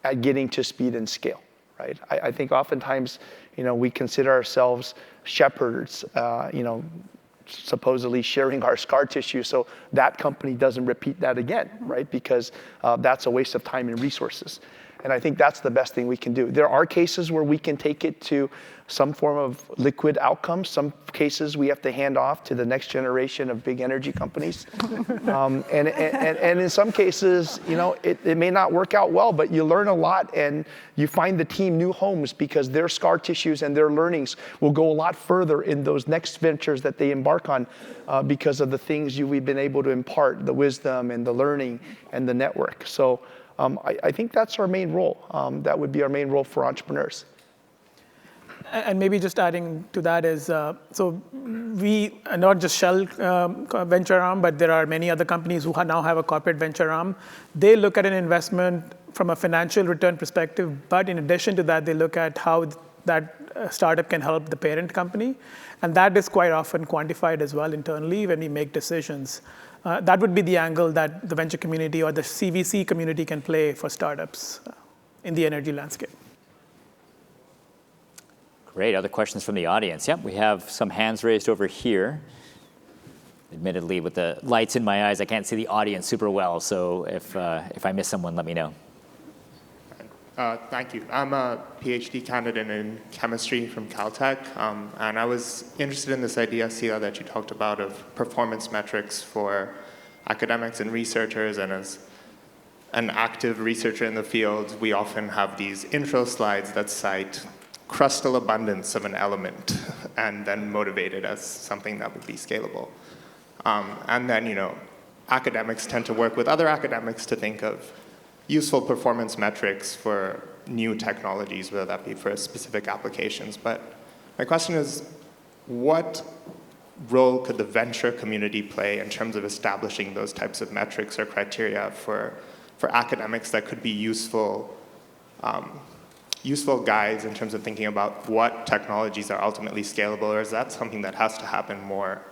at getting to speed and scale, right? I think oftentimes, we consider ourselves shepherds, supposedly sharing our scar tissue so that company doesn't repeat that again, right? Because that's a waste of time and resources. And I think that's the best thing we can do. There are cases where we can take it to some form of liquid outcome. Some cases we have to hand off to the next generation of big energy companies. And in some cases, it may not work out well, but you learn a lot and you find the team new homes because their scar tissues and their learnings will go a lot further in those next ventures that they embark on because of the things we've been able to impart, the wisdom and the learning and the network. So I think that's our main role. That would be our main role for entrepreneurs. And maybe just adding to that is, so we are not just Shell venture arm, but there are many other companies who now have a corporate venture arm. They look at an investment from a financial return perspective, but in addition to that, they look at how that startup can help the parent company. And that is quite often quantified as well internally when we make decisions. That would be the angle that the venture community or the CVC community can play for startups in the energy landscape. Great. Other questions from the audience? Yep, we have some hands raised over here. Admittedly, with the lights in my eyes, I can't see the audience super well. So if I miss someone, let me know. Thank you. I'm a PhD candidate in chemistry from Caltech, and I was interested in this idea, Sila, that you talked about of performance metrics for academics and researchers. And as an active researcher in the field, we often have these intro slides that cite crustal abundance of an element and then motivate it as something that would be scalable. And then, academics tend to work with other academics to think of useful performance metrics for new technologies, whether that be for specific applications. But my question is, what role could the venture community play in terms of establishing those types of metrics or criteria for academics that could be useful guides in terms of thinking about what technologies are ultimately scalable, or is that something that has to happen more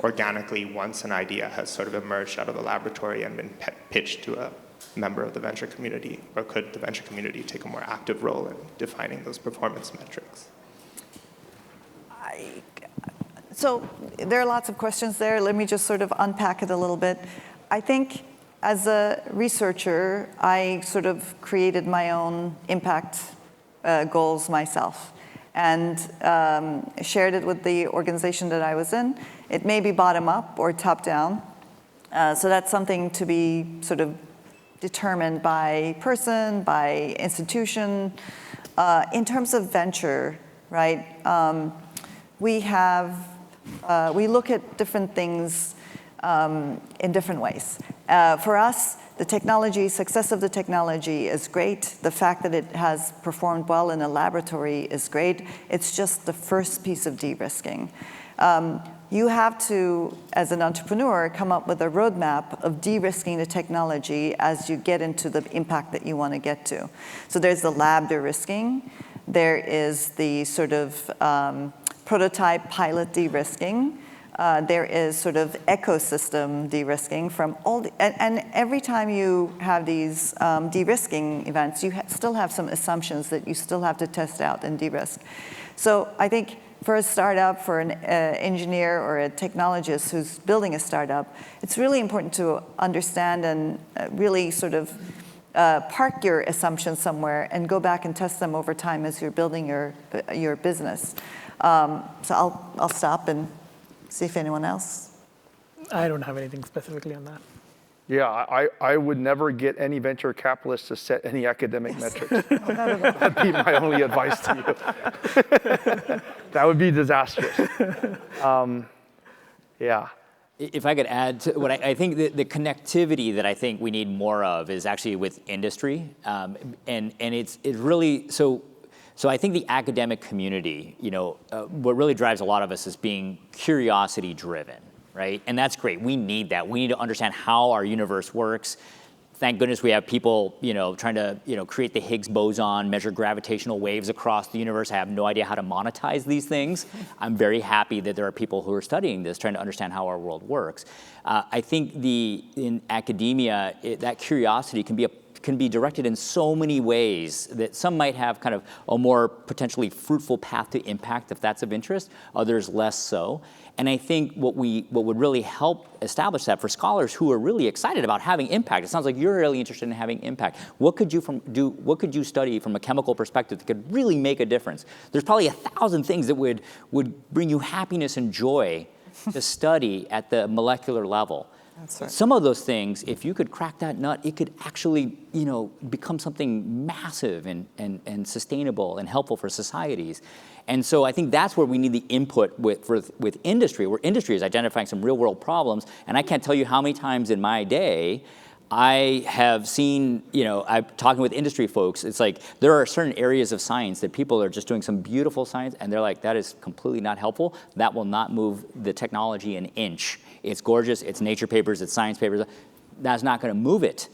organically once an idea has sort of emerged out of the laboratory and been pitched to a member of the venture community, or could the venture community take a more active role in defining those performance metrics? So there are lots of questions there. Let me just sort of unpack it a little bit. I think as a researcher, I sort of created my own impact goals myself and shared it with the organization that I was in. It may be bottom up or top down. So that's something to be sort of determined by person, by institution. In terms of venture, right, we look at different things in different ways. For us, the technology, success of the technology is great. The fact that it has performed well in a laboratory is great. It's just the first piece of de-risking. You have to, as an entrepreneur, come up with a roadmap of de-risking the technology as you get into the impact that you want to get to. So there's the lab de-risking. There is the sort of prototype pilot de-risking. There is sort of ecosystem de-risking from all and every time you have these de-risking events, you still have some assumptions that you still have to test out and de-risk. So I think for a startup, for an engineer or a technologist who's building a startup, it's really important to understand and really sort of park your assumptions somewhere and go back and test them over time as you're building your business. So I'll stop and see if anyone else. I don't have anything specifically on that. Yeah, I would never get any venture capitalist to set any academic metrics. That'd be my only advice to you. That would be disastrous. Yeah. If I could add to what I think the connectivity that I think we need more of is actually with industry, and it's really so I think the academic community, what really drives a lot of us is being curiosity driven, right? And that's great. We need that. We need to understand how our universe works. Thank goodness we have people, trying to, create the Higgs boson, measure gravitational waves across the universe. I have no idea how to monetize these things. I'm very happy that there are people who are studying this, trying to understand how our world works. I think in academia, that curiosity can be a can be directed in so many ways that some might have kind of a more potentially fruitful path to impact if that's of interest, others less so. And I think what would really help establish that for scholars who are really excited about having impact, it sounds like you're really interested in having impact. What could you study from a chemical perspective that could really make a difference? There's probably 1,000 things that would bring you happiness and joy to study at the molecular level. That's right. Some of those things, if you could crack that nut, it could actually, become something massive and sustainable and helpful for societies. And so I think that's where we need the input with industry, where industry is identifying some real world problems. And I can't tell you how many times in my day I have seen, I'm talking with industry folks, it's like there are certain areas of science that people are just doing some beautiful science and they're like, that is completely not helpful. That will not move the technology an inch. It's gorgeous, it's nature papers, it's science papers. That's not going to move it.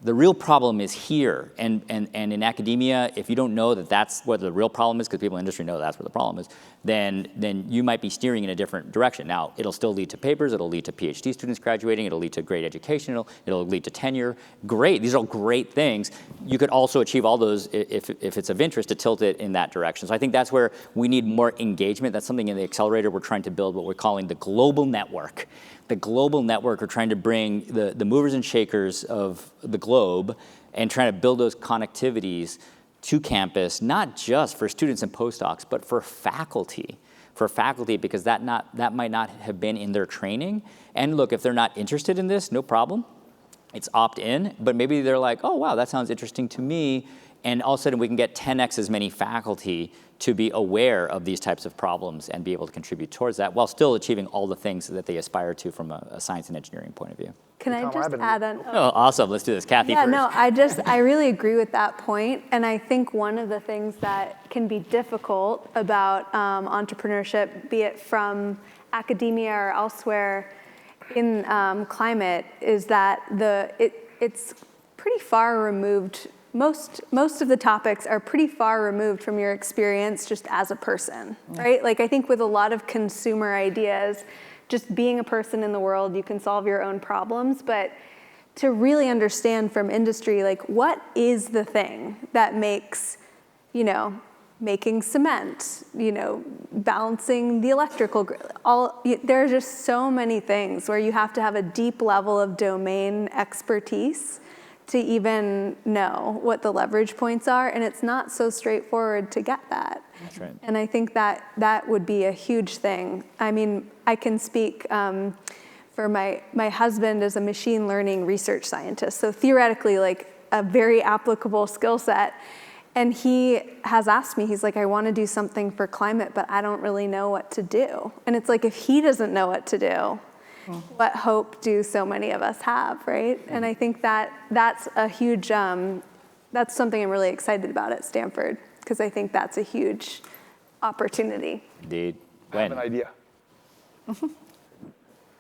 The real problem is here. And in academia, if you don't know that that's what the real problem is, because people in industry know that's what the problem is, then you might be steering in a different direction. Now, it'll still lead to papers, it'll lead to PhD students graduating, it'll lead to great education, it'll lead to tenure. Great, these are all great things. You could also achieve all those if it's of interest to tilt it in that direction. So I think that's where we need more engagement. That's something in the accelerator we're trying to build, what we're calling the global network. The global network are trying to bring the movers and shakers of the globe and trying to build those connectivities to campus, not just for students and postdocs, but for faculty. Because that might not have been in their training. And look, if they're not interested in this, no problem. It's opt-in, but maybe they're like, oh, wow, that sounds interesting to me. And all of a sudden we can get 10x as many faculty to be aware of these types of problems and be able to contribute towards that while still achieving all the things that they aspire to from a science and engineering point of view. Can I just add on? Oh, awesome. Let's do this. Kathy first. No, I really agree with that point. And I think one of the things that can be difficult about entrepreneurship, be it from academia or elsewhere in climate, is that it's pretty far removed. Most of the topics are pretty far removed from your experience just as a person, right? Like I think with a lot of consumer ideas, just being a person in the world, you can solve your own problems, but to really understand from industry, like what is the thing that makes, making cement, balancing the electrical grid, there are just so many things where you have to have a deep level of domain expertise to even know what the leverage points are, and it's not so straightforward to get that. That's right. And I think that would be a huge thing. I mean, I can speak for my husband is a machine learning research scientist, so theoretically, like a very applicable skill set. And he has asked me, he's like, I want to do something for climate, but I don't really know what to do. And it's like, if he doesn't know what to do, what hope do so many of us have, right? And I think that's a huge, that's something I'm really excited about at Stanford, because I think that's a huge opportunity. Indeed. I have an idea.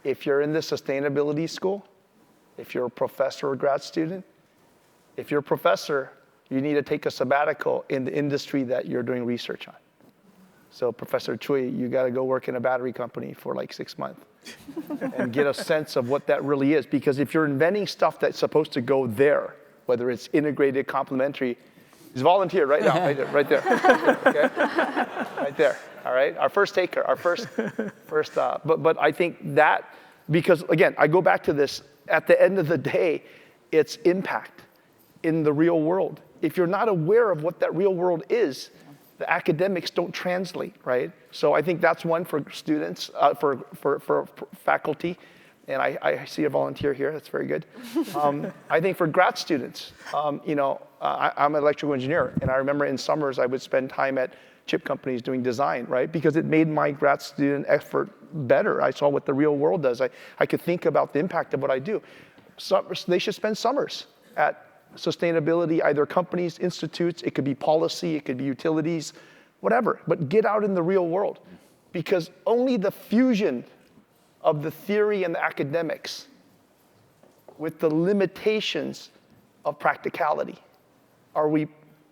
If you're in the sustainability school, if you're a professor or grad student, if you're a professor, you need to take a sabbatical in the industry that you're doing research on. So Professor Chui, you got to go work in a battery company for like 6 months and get a sense of what that really is. Because if you're inventing stuff that's supposed to go there, whether it's integrated, complementary, he's volunteer right now, right there. Okay? Right there, all right? Our first taker, but I think that, because again, I go back to this, at the end of the day, it's impact in the real world. If you're not aware of what that real world is, the academics don't translate, right? So I think that's one for students, for faculty, and I see a volunteer here, that's very good. I think for grad students, I'm an electrical engineer, and I remember in summers I would spend time at chip companies doing design, right? Because it made my grad student effort better. I saw what the real world does. I could think about the impact of what I do. So they should spend summers at sustainability, either companies, institutes, it could be policy, it could be utilities, whatever, but get out in the real world, because only the fusion of the theory and the academics with the limitations of practicality are we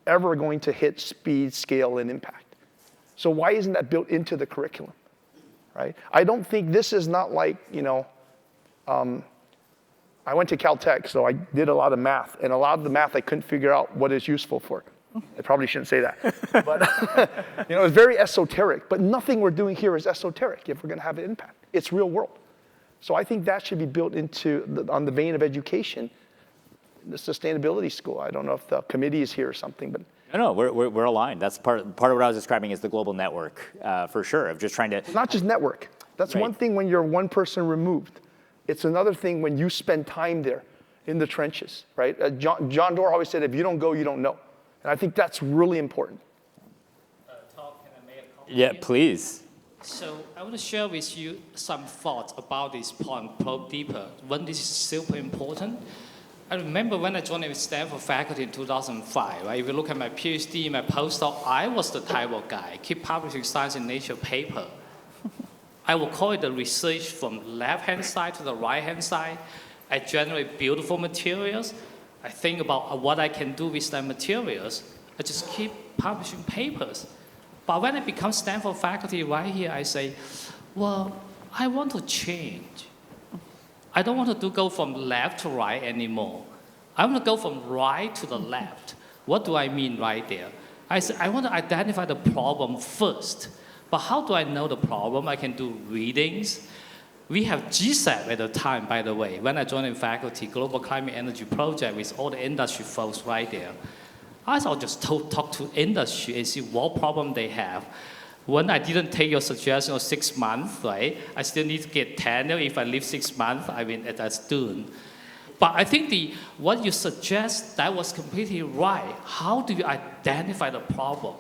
ever going to hit speed, scale, and impact. So why isn't that built into the curriculum, right? I don't think this is not like, I went to Caltech, so I did a lot of math, and a lot of the math I couldn't figure out what it's useful for. I probably shouldn't say that. But it's very esoteric, but nothing we're doing here is esoteric if we're going to have an impact. It's real world. So I think that should be built into, on the vein of education, the sustainability school. I don't know if the committee is here or something, but. No, we're aligned. That's part of what I was describing is the global network, for sure, of just trying to. Not just network. That's one thing when you're one person removed. It's another thing when you spend time there in the trenches, right? John Doerr always said, if you don't go, you don't know. And I think that's really important. Tom, can I make a comment? Yeah, please. So I want to share with you some thoughts about this point, probe deeper, when this is super important. I remember when I joined with Stanford faculty in 2005, right? If you look at my PhD, my postdoc, I was the type of guy, keep publishing science in Nature paper. I will call it the research from left-hand side to the right-hand side. I generate beautiful materials. I think about what I can do with that materials. I just keep publishing papers. But when I become Stanford faculty right here, I say, well, I want to change. I don't want to go from left to right anymore. I want to go from right to the left. What do I mean right there? I say, I want to identify the problem first. But how do I know the problem? I can do readings. We have GSAP at the time, by the way. When I joined in faculty, Global Climate Energy Project with all the industry folks right there. I'll just talk to industry and see what problem they have. When I didn't take your suggestion of 6 months, right? I still need to get tenure. If I live 6 months, I mean, as a student. But I think what you suggest, that was completely right. How do you identify the problem?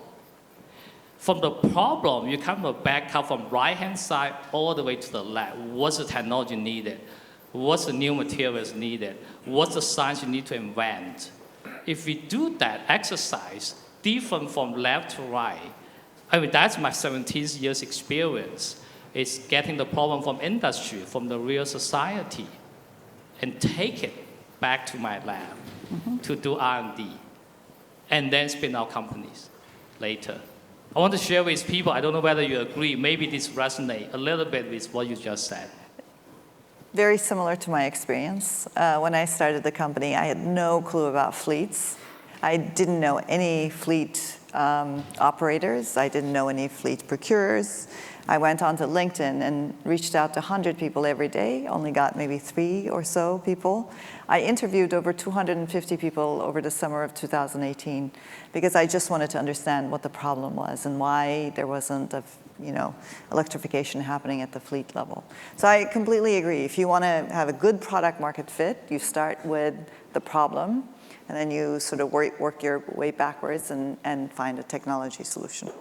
From the problem, you come back up from right-hand side all the way to the left. What's the technology needed? What's the new materials needed? What's the science you need to invent? If we do that exercise, different from left to right, I mean, that's my 17 years experience. It's getting the problem from industry, from the real society, and take it back to my lab to do R&D, and then spin out companies later. I want to share with people, I don't know whether you agree, maybe this resonates a little bit with what you just said. Very similar to my experience. When I started the company, I had no clue about fleets. I didn't know any fleet operators. I didn't know any fleet procurers. I went onto LinkedIn and reached out to 100 people every day, only got maybe 3 or so people. I interviewed over 250 people over the summer of 2018 because I just wanted to understand what the problem was and why there wasn't electrification happening at the fleet level. So I completely agree. If you want to have a good product market fit, you start with the problem, and then you sort of work your way backwards and find a technology solution.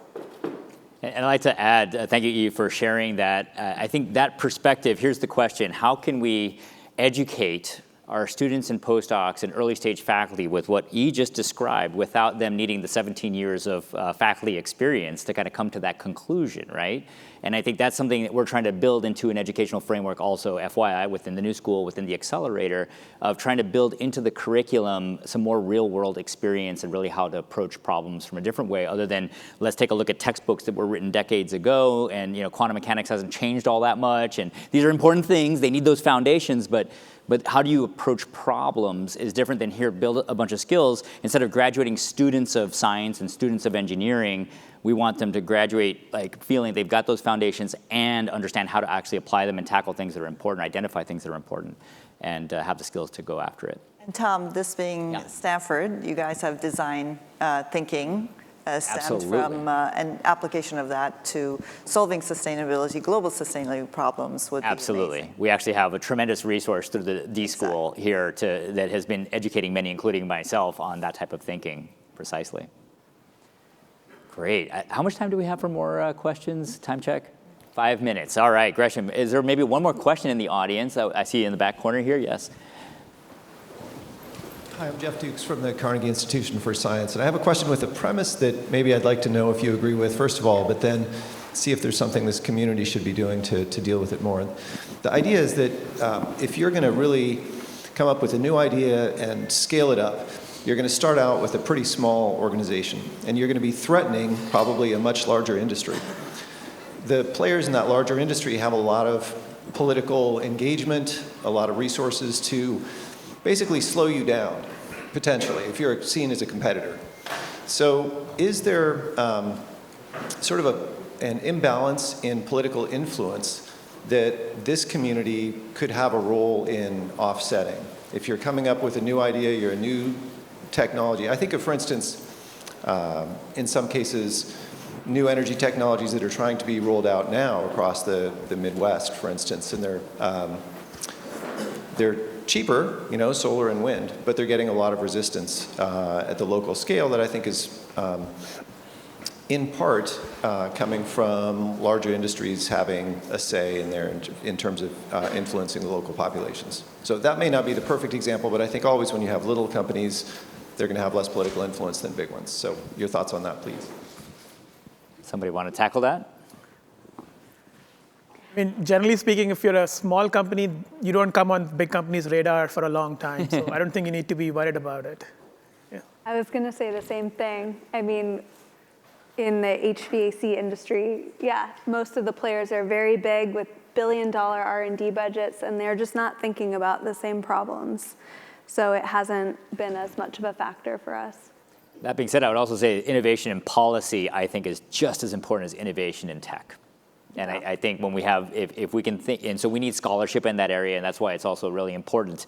And I'd like to add, thank you, Yi, for sharing that. I think that perspective, here's the question: how can we educate our students and postdocs and early stage faculty with what Yi just described without them needing the 17 years of faculty experience to kind of come to that conclusion, right? And I think that's something that we're trying to build into an educational framework also, FYI, within the new school, within the accelerator, of trying to build into the curriculum some more real world experience and really how to approach problems from a different way, other than let's take a look at textbooks that were written decades ago, and quantum mechanics hasn't changed all that much, and these are important things, they need those foundations, but how do you approach problems is different than here, build a bunch of skills. Instead of graduating students of science and students of engineering, we want them to graduate feeling they've got those foundations and understand how to actually apply them and tackle things that are important, identify things that are important, and have the skills to go after it. And Tom, this being Stanford, you guys have design thinking stemmed from an application of that to solving sustainability, global sustainability problems would be amazing. We actually have a tremendous resource through the D School here that has been educating many, including myself, on that type of thinking precisely. Great. How much time do we have for more questions? Time check? 5 minutes. All right, Gresham, is there maybe one more question in the audience? I see you in the back corner here, yes. Hi, I'm Jeff Dukes from the Carnegie Institution for Science, and I have a question with a premise that maybe I'd like to know if you agree with, first of all, but then see if there's something this community should be doing to deal with it more. The idea is that if you're going to really come up with a new idea and scale it up, you're going to start out with a pretty small organization, and you're going to be threatening probably a much larger industry. The players in that larger industry have a lot of political engagement, a lot of resources to basically slow you down, potentially, if you're seen as a competitor. So is there sort of an imbalance in political influence that this community could have a role in offsetting? If you're coming up with a new idea, you're a new technology. I think of, for instance, in some cases, new energy technologies that are trying to be rolled out now across the Midwest, for instance, and they're cheaper, solar and wind, but they're getting a lot of resistance at the local scale that I think is in part coming from larger industries having a say in terms of influencing the local populations. So that may not be the perfect example, but I think always when you have little companies, they're going to have less political influence than big ones. So your thoughts on that, please. Somebody want to tackle that? I mean, generally speaking, if you're a small company, you don't come on big companies' radar for a long time. So I don't think you need to be worried about it. Yeah. I was going to say the same thing. I mean, in the HVAC industry, yeah, most of the players are very big with billion-dollar R&D budgets, and they're just not thinking about the same problems. So it hasn't been as much of a factor for us. That being said, I would also say innovation in policy, I think, is just as important as innovation in tech. And I think when we have, if we can think, and so we need scholarship in that area, and that's why it's also really important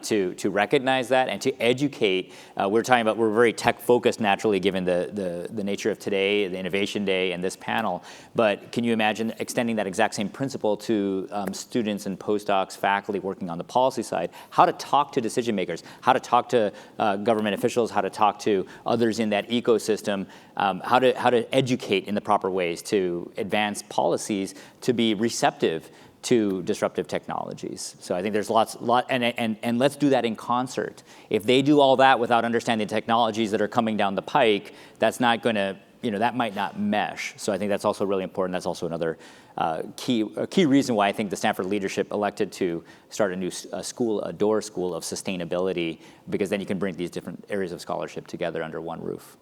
to recognize that and to educate. We're very tech focused naturally, given the nature of today, the Innovation Day, and this panel. But can you imagine extending that exact same principle to students and postdocs, faculty working on the policy side? How to talk to decision makers, how to talk to government officials, how to talk to others in that ecosystem, how to educate in the proper ways to advance policies to be receptive to disruptive technologies. So I think there's and let's do that in concert. If they do all that without understanding technologies that are coming down the pike, that's not going to, that might not mesh. So I think that's also really important. That's also another key reason why I think the Stanford leadership elected to start a new school, a door school of sustainability, because then you can bring these different areas of scholarship together under one roof.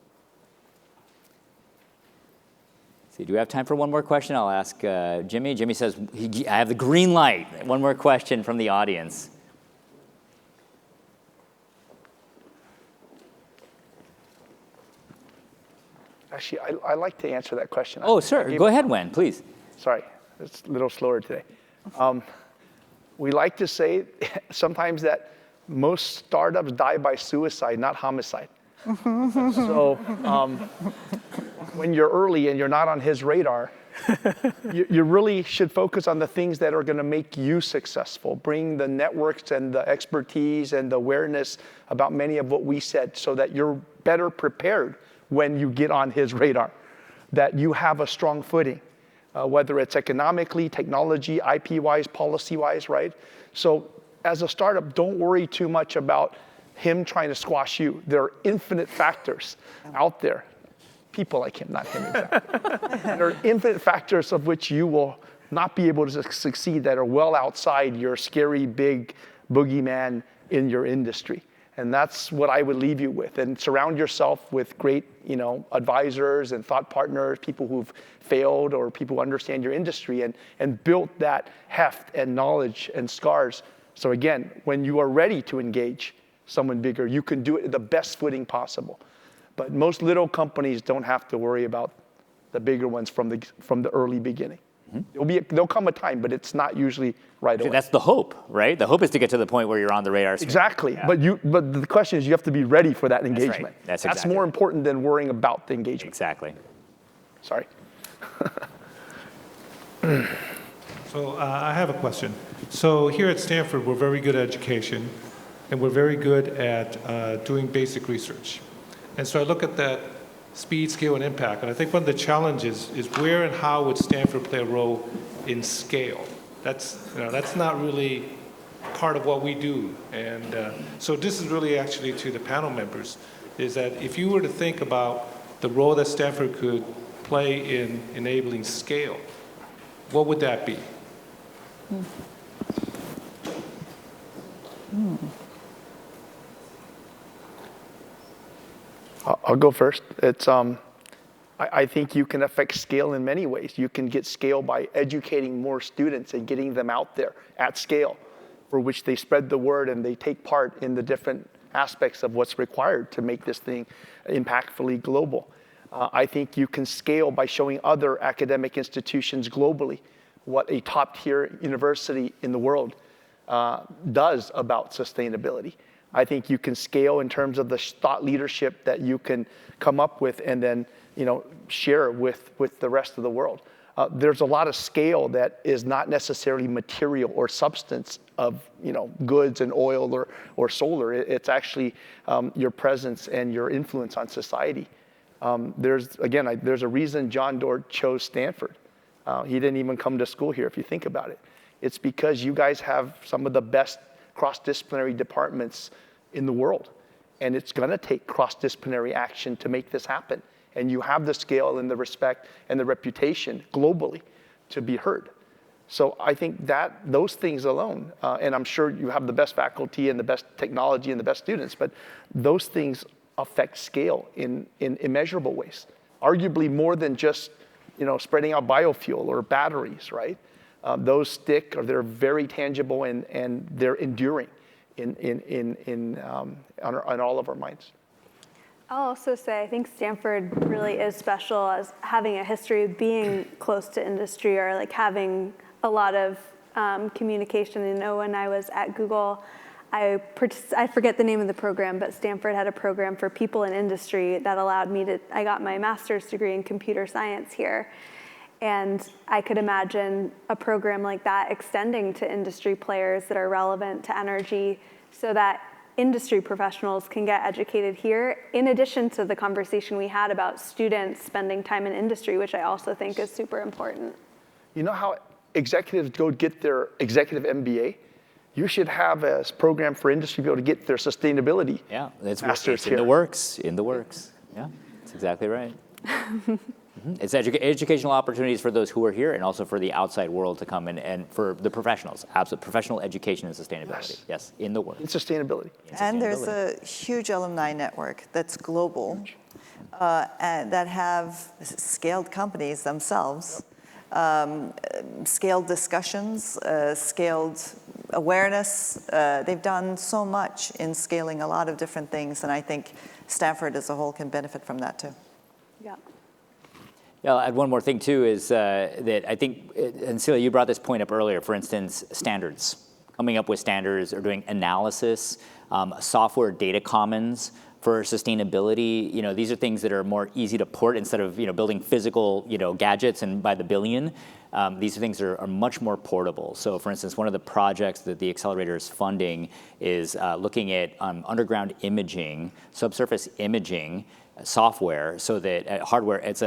Do we have time for one more question? I'll ask Jimmy. Jimmy says, I have the green light. One more question from the audience. Actually, I like to answer that question. Oh, sir. Go ahead, Wen, please. Sorry, it's a little slower today. We like to say sometimes that most startups die by suicide, not homicide. So when you're early and you're not on his radar, you really should focus on the things that are going to make you successful. Bring the networks and the expertise and the awareness about many of what we said so that you're better prepared when you get on his radar, that you have a strong footing, whether it's economically, technology, IP-wise, policy-wise, right? So as a startup, don't worry too much about him trying to squash you. There are infinite factors out there. People like him, not him exactly. There are infinite factors of which you will not be able to succeed that are well outside your scary, big boogeyman in your industry. And that's what I would leave you with. And surround yourself with great, advisors and thought partners, people who've failed or people who understand your industry and built that heft and knowledge and scars. So again, when you are ready to engage someone bigger, you can do it at the best footing possible. But most little companies don't have to worry about the bigger ones from the early beginning. Mm-hmm. There'll come a time, but it's not usually right away. That's the hope, right? The hope is to get to the point where you're on the radar screen. Exactly. Yeah. But the question is, you have to be ready for that engagement. That's right. That's more important than worrying about the engagement. Exactly. Sorry. So I have a question. So here at Stanford, we're very good at education, and we're very good at doing basic research. And so I look at that speed, scale, and impact, and I think one of the challenges is where and how would Stanford play a role in scale? That's not really part of what we do. And so this is really actually to the panel members, is that if you were to think about the role that Stanford could play in enabling scale, what would that be? I'll go first. It's I think you can affect scale in many ways. You can get scale by educating more students and getting them out there at scale, for which they spread the word and they take part in the different aspects of what's required to make this thing impactfully global. I think you can scale by showing other academic institutions globally what a top-tier university in the world does about sustainability. I think you can scale in terms of the thought leadership that you can come up with and then share with the rest of the world. There's a lot of scale that is not necessarily material or substance of goods and oil or solar. It's actually your presence and your influence on society. There's a reason John Doerr chose Stanford. He didn't even come to school here, if you think about it. It's because you guys have some of the best cross-disciplinary departments in the world. And it's going to take cross-disciplinary action to make this happen. And you have the scale and the respect and the reputation globally to be heard. So I think that those things alone, and I'm sure you have the best faculty and the best technology and the best students, but those things affect scale in immeasurable ways. Arguably more than just spreading out biofuel or batteries, right? Those stick, or they're very tangible and they're enduring on all of our minds. I'll also say I think Stanford really is special as having a history of being close to industry, or like having a lot of communication. When I was at Google, I forget the name of the program, but Stanford had a program for people in industry that allowed me I got my master's degree in computer science here. And I could imagine a program like that extending to industry players that are relevant to energy, so that industry professionals can get educated here, in addition to the conversation we had about students spending time in industry, which I also think is super important. You know how executives go get their executive MBA? You should have a program for industry to be able to get their sustainability. Yeah, it's masters in the works. Yeah, that's exactly right. It's educational opportunities for those who are here, and also for the outside world to come in, and for the professionals. Absolute professional education and sustainability. Yes, in the work. In sustainability. And there's a huge alumni network that's global, and that have scaled companies themselves, scaled discussions, scaled awareness. They've done so much in scaling a lot of different things, and I think Stanford as a whole can benefit from that too. Yeah. Yeah, I'll add one more thing too, is that I think, and Sila, you brought this point up earlier, for instance, standards. Coming up with standards or doing analysis, software data commons for sustainability. These are things that are more easy to port instead of building physical gadgets and by the billion. These things are much more portable. So for instance, one of the projects that the accelerator is funding is looking at underground imaging, subsurface imaging, software, so that hardware, it's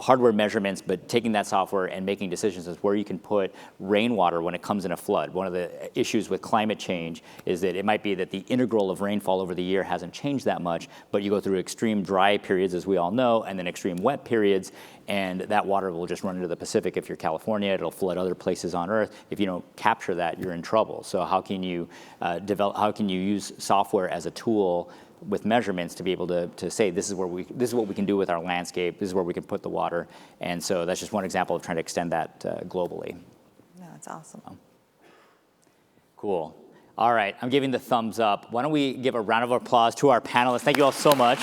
hardware measurements, but taking that software and making decisions as where you can put rainwater when it comes in a flood. One of the issues with climate change is that it might be that the integral of rainfall over the year hasn't changed that much, but you go through extreme dry periods, as we all know, and then extreme wet periods, and that water will just run into the Pacific. If you're California, it'll flood other places on Earth. If you don't capture that, you're in trouble. So how can you how can you use software as a tool with measurements to be able to say this is what we can do with our landscape, this is where we can put the water, and so that's just one example of trying to extend that globally. Yeah, that's awesome. Cool. All right, I'm giving the thumbs up. Why don't we give a round of applause to our panelists? Thank you all so much.